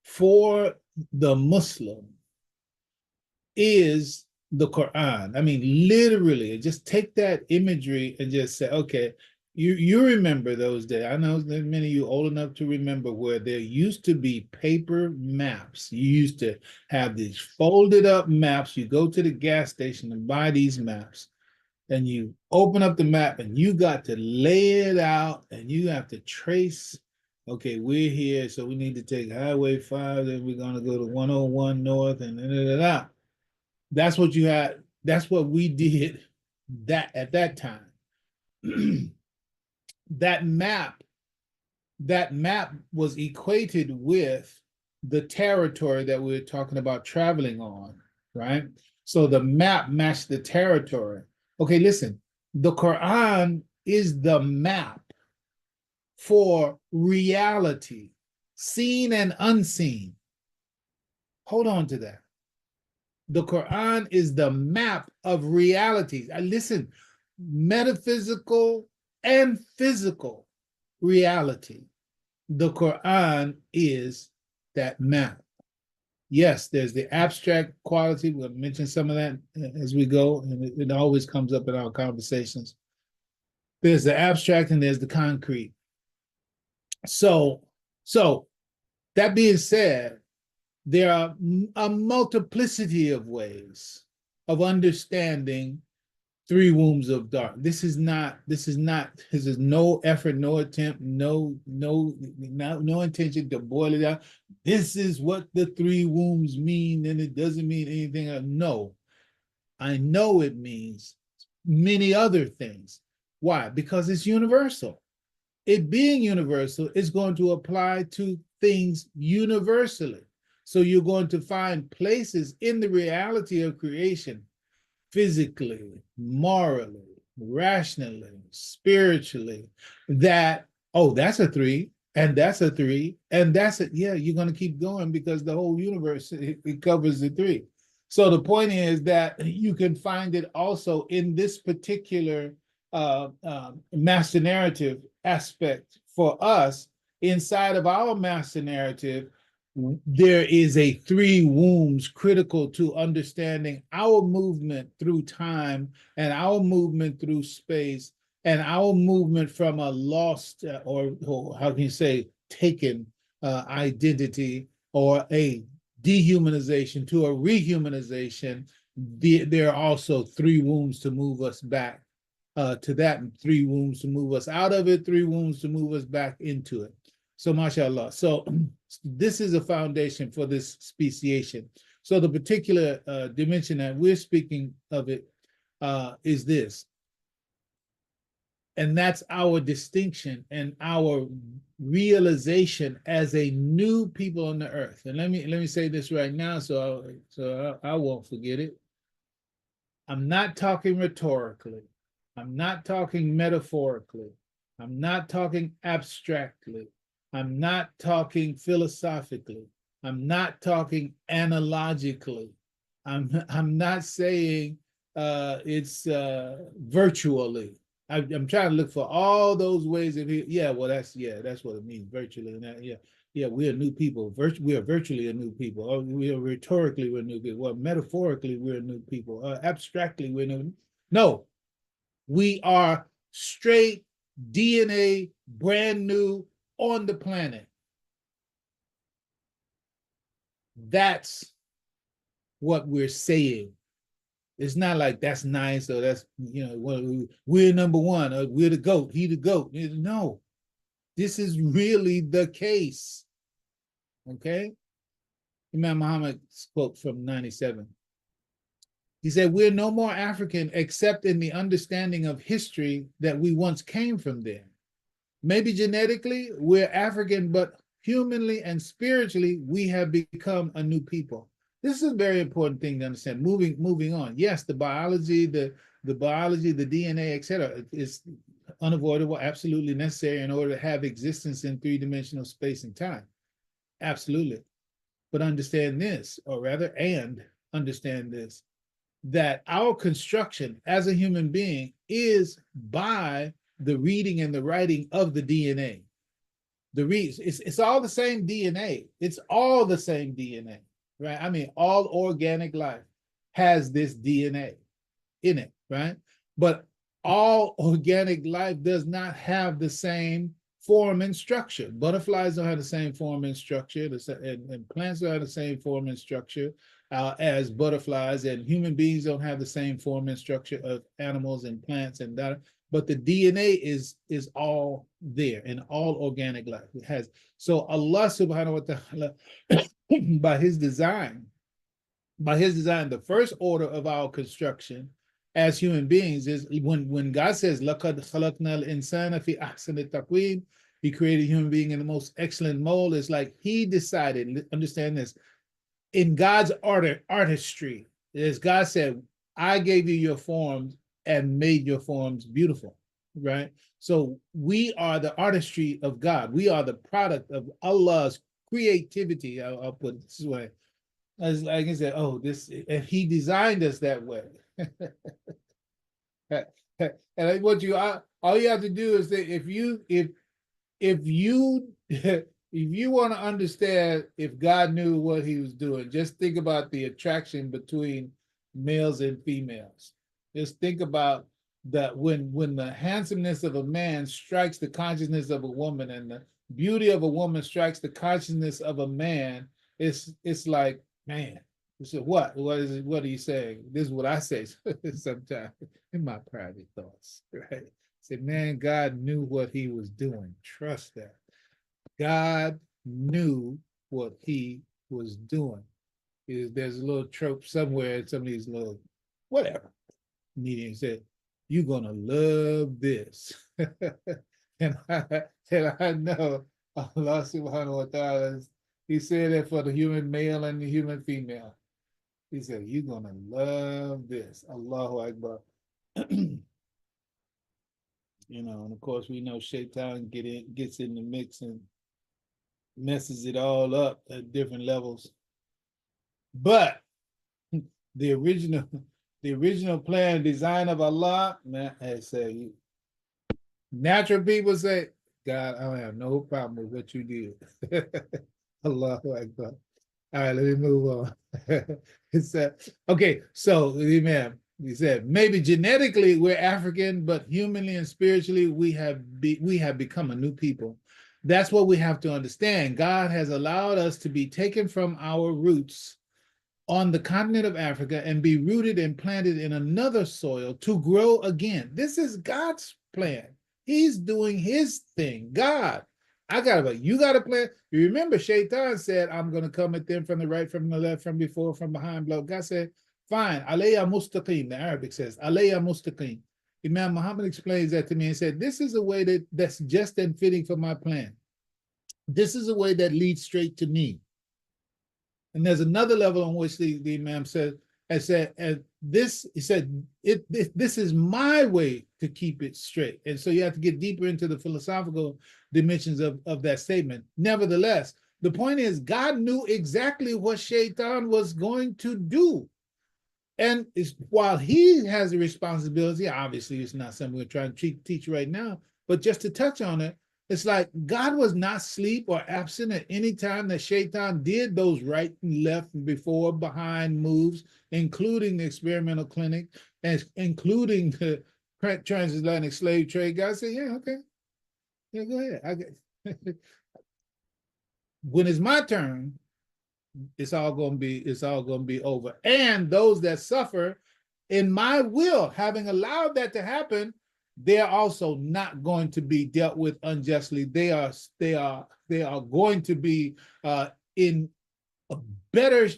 for the Muslim is the Quran. Literally, just take that imagery and just say, okay, you remember those days. I know that many of you old enough to remember where there used to be paper maps. You used to have these folded up maps. You go to the gas station and buy these maps, and you open up the map and you got to lay it out, and you have to trace, okay, we're here, so we need to take Highway 5, then we're going to go to 101 North, and da. That's what you had. That's what we did at that time. That map was equated with the territory that we're talking about traveling on, right? So the map matched the territory. Okay, listen, the Quran is the map for reality, seen and unseen. Hold on to that. The Quran is the map of realities. Listen, metaphysical and physical reality. The Quran is that map. Yes, there's the abstract quality. We'll mention some of that as we go, and it always comes up in our conversations. There's the abstract and there's the concrete. So that being said, there are a multiplicity of ways of understanding 3 wombs of dark. This is no effort, no attempt, no intention to boil it out. This is what the 3 wombs mean, and it doesn't mean anything else. No, I know it means many other things. Why? Because it's universal. It being universal is going to apply to things universally. So you're going to find places in the reality of creation, physically, morally, rationally, spiritually, that, oh, that's a 3, and that's a 3, and that's a, yeah, you're going to keep going because the whole universe, it covers the 3. So the point is that you can find it also in this particular master narrative aspect for us. Inside of our master narrative, there is a 3 wombs critical to understanding our movement through time and our movement through space and our movement from a lost or how can you say taken identity or a dehumanization to a rehumanization. There are also 3 wombs to move us back to that, and 3 wombs to move us out of it, 3 wombs to move us back into it. So mashallah. So this is a foundation for this speciation. So the particular dimension that we're speaking of it is this. And that's our distinction and our realization as a new people on the earth. And let me say this right now, so I won't forget it. I'm not talking rhetorically. I'm not talking metaphorically. I'm not talking abstractly. I'm not talking philosophically. I'm not talking analogically. I'm not saying it's virtually. I'm trying to look for all those ways of it. Yeah, well, that's what it means, virtually. And that, yeah, we are new people. We are virtually a new people. Or we are rhetorically we're new people. Well, metaphorically we're new people. Abstractly we're new. No, we are straight DNA, brand new on the planet. That's what we're saying. It's not like that's nice or that's, we're number one or we're the GOAT, he the GOAT. No, this is really the case. Okay? Imam Muhammad's quote from 97. He said, we're no more African except in the understanding of history that we once came from there. Maybe genetically we're African, but humanly and spiritually we have become a new people. This is a very important thing to understand. Moving on. Yes, the biology, the DNA, etc., is unavoidable, absolutely necessary in order to have existence in 3-dimensional space and time. Absolutely. But understand this, or rather, and understand this, that our construction as a human being is by the reading and the writing of the DNA. It's all the same DNA. It's all the same DNA. Right? I mean, all organic life has this DNA in it, right? But all organic life does not have the same form and structure. Butterflies don't have the same form and structure, and plants don't have the same form and structure as butterflies, and human beings don't have the same form and structure of animals and plants and that. But the DNA is all there in all organic life. It has. So Allah subhanahu wa ta'ala, by his design, the first order of our construction as human beings is when God says, "Laqad khalaqna al-insana fi ahsani taqweem," he created a human being in the most excellent mold. It's like he decided, understand this, in God's artistry, as God said, I gave you your forms and made your forms beautiful, right? So we are the artistry of God. We are the product of Allah's creativity. I'll put it this way. As like I said, and he designed us that way. And what all you have to do is that if you want to understand if God knew what he was doing, just think about the attraction between males and females. Just think about that when the handsomeness of a man strikes the consciousness of a woman and the beauty of a woman strikes the consciousness of a man, it's like, man, so what are you saying? This is what I say sometimes in my private thoughts, right? Say, man, God knew what he was doing. Trust that. God knew what he was doing. There's a little trope somewhere in some of these little whatever meetings that you're gonna love this. and I know Allah subhanahu wa ta'ala, he said that for the human male and the human female. He said, you're gonna love this. Allahu Akbar. And of course we know Shaitan gets in the mix and messes it all up at different levels. But the original plan, design of Allah, man, I say, natural people say, God, I don't have no problem with what you did. Allahu Akbar. All right, let me move on. Okay, so Imam, he said, maybe genetically we're African, but humanly and spiritually we have become a new people. That's what we have to understand. God has allowed us to be taken from our roots on the continent of Africa and be rooted and planted in another soil to grow again. This is God's plan. He's doing his thing. God, you got to plant. You remember Shaitan said, I'm going to come at them from the right, from the left, from before, from behind, blah. God said, fine, alayya mustaqim, the Arabic says, alayya mustaqim. Imam Muhammad explains that to me and said, this is a way that's just and fitting for my plan. This is a way that leads straight to me. And there's another level on which the Imam said, this is my way to keep it straight. And so you have to get deeper into the philosophical dimensions of that statement. Nevertheless, the point is God knew exactly what Shaitan was going to do. And while he has a responsibility, obviously it's not something we're trying to teach right now, but just to touch on it, it's like God was not asleep or absent at any time that Shaitan did those right and left and before, behind moves, including the experimental clinic, and including the transatlantic slave trade. God said, yeah, okay. Yeah, go ahead. When it's my turn, it's all gonna be over. And those that suffer in my will, having allowed that to happen, they're also not going to be dealt with unjustly. They are going to be in a better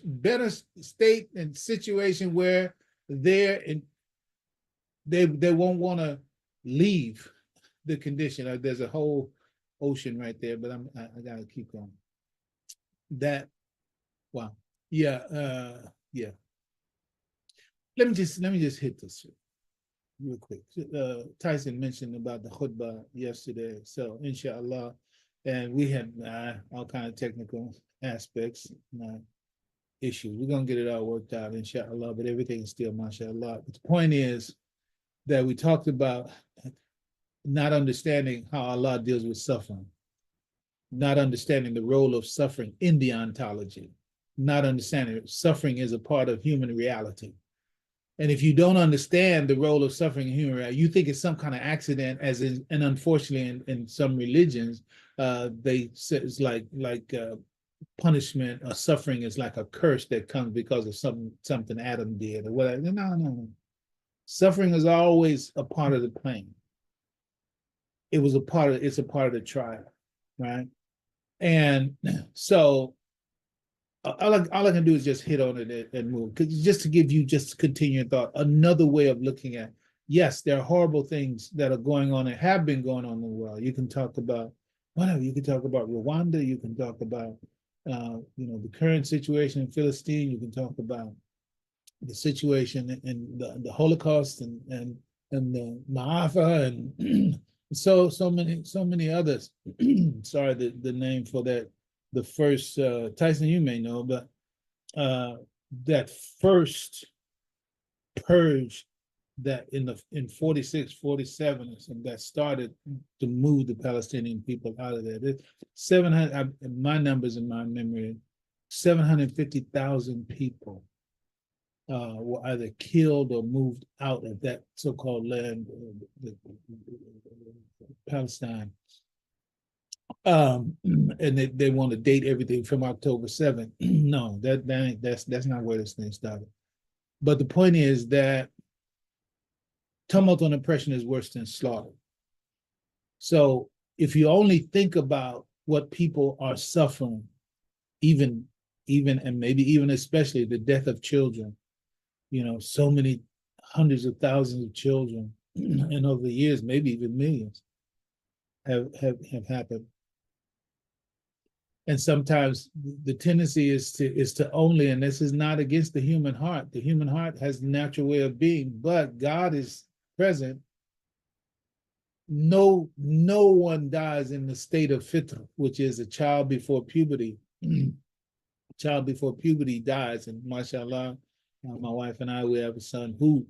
state and situation where they won't want to leave the condition. There's a whole ocean right there, but I gotta keep going. Wow. Yeah. Yeah. Let me just hit this real quick. Tyson mentioned about the khutbah yesterday. So inshallah, and we had all kind of technical aspects, issues. We're gonna get it all worked out, inshallah, but everything is still mashallah. But the point is that we talked about not understanding how Allah deals with suffering, not understanding the role of suffering in the ontology, not understanding suffering is a part of human reality. And if you don't understand the role of suffering in human reality, you think it's some kind of accident, and unfortunately in some religions, they say it's like punishment or suffering is like a curse that comes because of something Adam did or whatever. No. Suffering is always a part of the plan. It's a part of the trial, right? And so all I can do is just hit on it and move, just to give you just continuing thought, another way of looking at, yes, there are horrible things that are going on and have been going on in the world. You can talk about whatever. You can talk about Rwanda. You can talk about the current situation in Palestine. You can talk about the situation in the Holocaust and the Ma'afa and so many others. Sorry, the name for that. The first Tyson, you may know, but that first purge that in 46, 47, that started to move the Palestinian people out of there. 700, my numbers in my memory, 750,000 people were either killed or moved out of that so-called land, Palestine. And they want to date everything from October 7th. No, that's not where this thing started. But the point is that tumult and oppression is worse than slaughter. So if you only think about what people are suffering, even and maybe even especially the death of children, so many hundreds of thousands of children, and over the years, maybe even millions have happened. And sometimes the tendency is to only, and this is not against the human heart. The human heart has a natural way of being, but God is present. No one dies in the state of fitr, which is a child before puberty. Child before puberty dies, and mashallah, my wife and I, we have a son who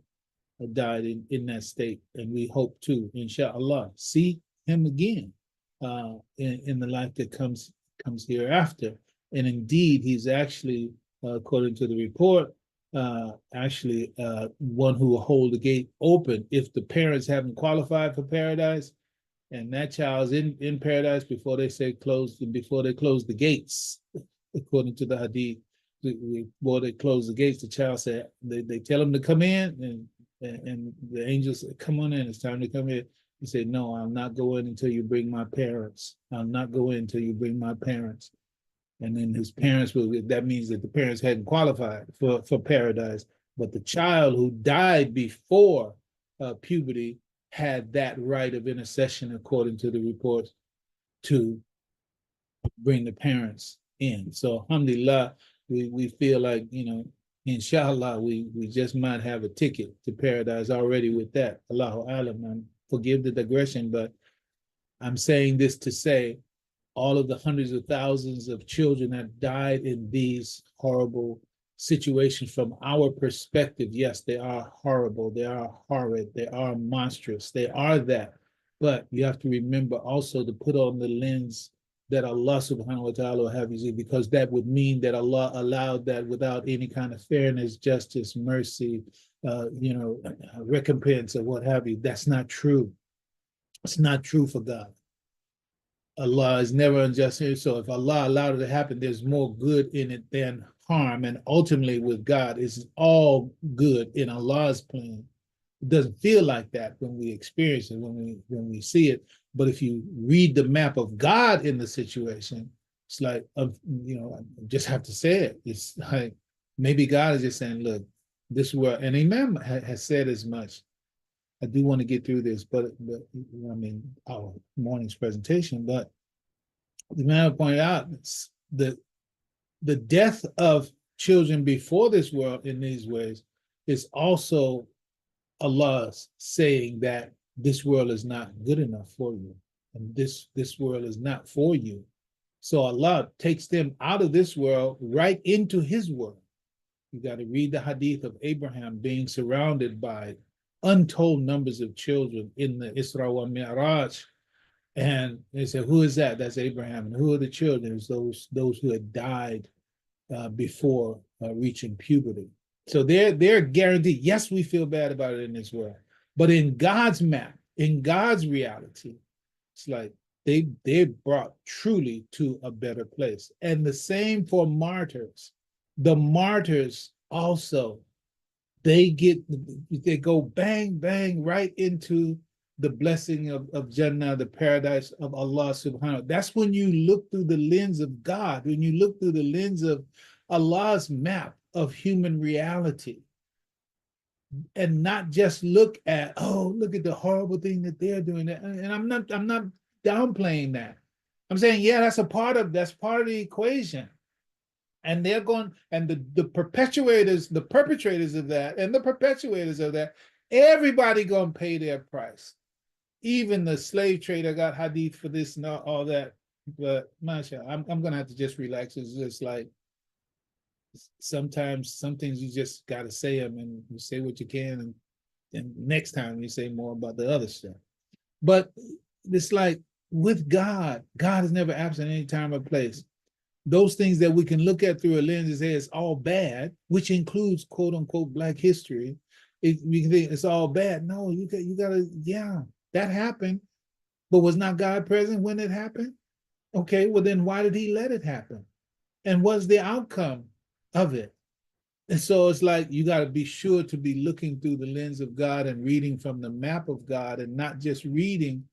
died in that state, and we hope to, inshallah, see him again in the life that comes hereafter. And indeed, he's actually, according to the report, one who will hold the gate open if the parents haven't qualified for paradise, and that child's in paradise before they close the gates, according to the hadith. Before they close the gates, the child said, they tell him to come in, and the angels said, come on in, it's time to come in. He said, no, I'll not go in until you bring my parents. I'll not go in until you bring my parents. And then his parents that means that the parents hadn't qualified for paradise. But the child who died before puberty had that right of intercession, according to the reports, to bring the parents in. So alhamdulillah, we feel like, inshallah, we just might have a ticket to paradise already with that. Allahu alam, and forgive the digression, but I'm saying this to say all of the hundreds of thousands of children that died in these horrible situations, from our perspective, yes, they are horrible, they are horrid, they are monstrous, they are that. But you have to remember also to put on the lens that Allah subhanahu wa ta'ala will have you see, because that would mean that Allah allowed that without any kind of fairness, justice, mercy, recompense or what have you. That's not true. It's not true for God. Allah is never unjust. So if Allah allowed it to happen, there's more good in it than harm. And ultimately with God, it's all good in Allah's plan. It doesn't feel like that when we experience it, when we see it. But if you read the map of God in the situation, it's like, I just have to say it. It's like, maybe God is just saying, look, this is where, and Imam has said as much. I do want to get through this, but our morning's presentation, but the man pointed out that the death of children before this world in these ways is also Allah saying that this world is not good enough for you, and this world is not for you. So Allah takes them out of this world right into his world. You got to read the hadith of Abraham being surrounded by untold numbers of children in the Isra wa Mi'raj. And they said, who is that? That's Abraham. And who are the children? It's those who had died before reaching puberty. So they're guaranteed. Yes, we feel bad about it in this world, but in God's map, in God's reality, it's like they're brought truly to a better place. And the same for martyrs. The martyrs also, they go bang, bang right into the blessing of Jannah, the paradise of Allah subhanahu wa ta'ala. That's when you look through the lens of God, when you look through the lens of Allah's map of human reality, and not just look at, look at the horrible thing that they're doing. And I'm not downplaying that. I'm saying, yeah, that's part of the equation. And they're going, and the perpetrators of that, and the perpetuators of that, everybody gonna pay their price. Even the slave trader got hadith for this and all that. But mashallah, I'm gonna have to just relax. It's just like sometimes some things you just gotta say them, and you say what you can, and next time you say more about the other stuff. But it's like with God is never absent any time or place. Those things that we can look at through a lens and say it's all bad, which includes quote unquote Black history. We can think it's all bad. No, you gotta, yeah, that happened, but was not God present when it happened? Okay, well then why did he let it happen? And what's the outcome of it? And so it's like you got to be sure to be looking through the lens of God and reading from the map of God, and not just reading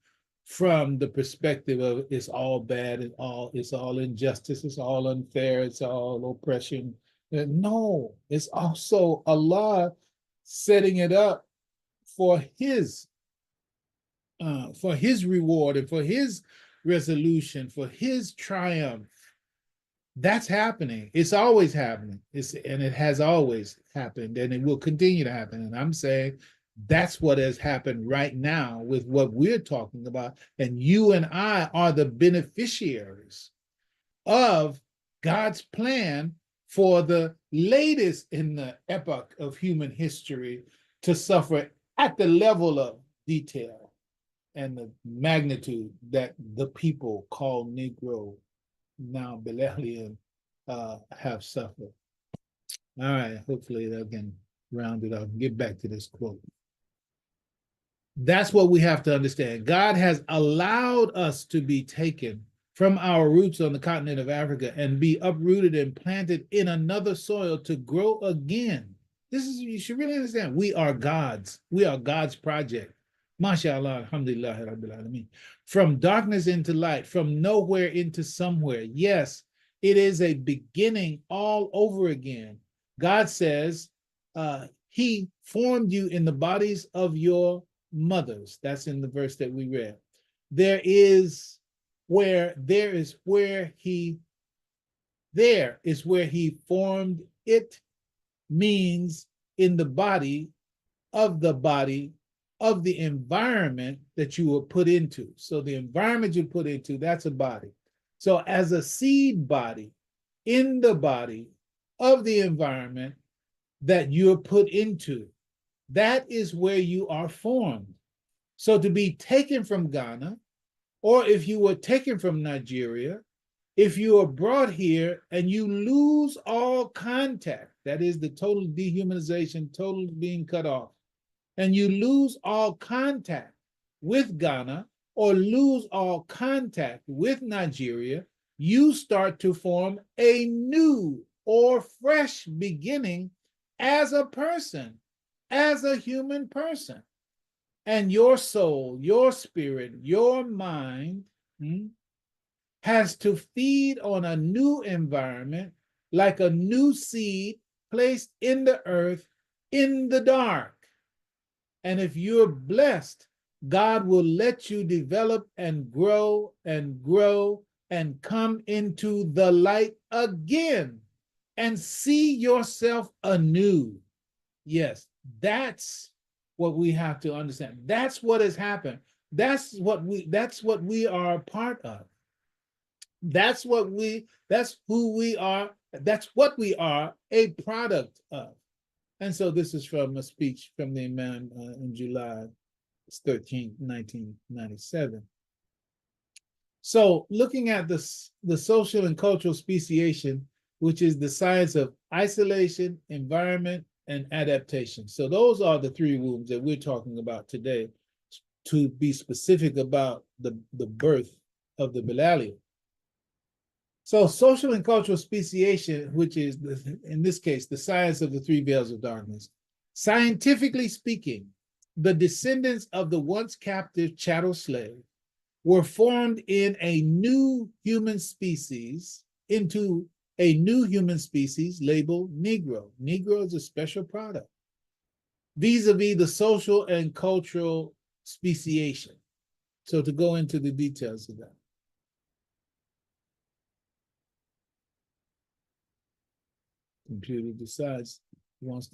from the perspective of it's all bad, it's all injustice, it's all unfair, it's all oppression. No, it's also Allah setting it up for his reward and for his resolution, for his triumph. That's happening. It's always happening. And it has always happened, and it will continue to happen. And I'm saying that's what has happened right now with what we're talking about. And you and I are the beneficiaries of God's plan for the latest in the epoch of human history to suffer at the level of detail and the magnitude that the people called Negro, now Bilalian, have suffered. All right, hopefully that can round it up. Get back to this quote. That's what we have to understand. God has allowed us to be taken from our roots on the continent of Africa and be uprooted and planted in another soil to grow again. This is, you should really understand, we are God's. We are God's project. MashaAllah, alhamdulillah, rabbil alameen. From darkness into light, from nowhere into somewhere. Yes, it is a beginning all over again. God says, he formed you in the bodies of your mothers. That's in the verse that we read. There is where he formed it, means in the body of the environment that you were put into. So the environment you put into, that's a body. So as a seed body in the body of the environment that you're put into, that is where you are formed. So to be taken from Ghana, or if you were taken from Nigeria, if you are brought here and you lose all contact, that is the total dehumanization, total being cut off, and you lose all contact with Ghana or lose all contact with Nigeria, you start to form a new or fresh beginning as a person, as a human person. And your soul, your spirit, your mind has to feed on a new environment, like a new seed placed in the earth in the dark. And if you're blessed, God will let you develop and grow and come into the light again and see yourself anew. Yes, that's what we have to understand. That's what has happened. That's what we are a part of. That's who we are. That's what we are a product of. And so this is from a speech from the Imam in July 13, 1997. So looking at the social and cultural speciation, which is the science of isolation, environment, and adaptation. So those are the three wombs that we're talking about today, to be specific about the birth of the Bilalian. So social and cultural speciation, which is, in this case, the science of the three veils of darkness. Scientifically speaking, the descendants of the once captive chattel slave were formed in a new human species, into a new human species labeled Negro. Negro is a special product, vis-a-vis the social and cultural speciation. So to go into the details of that. Computer decides he wants to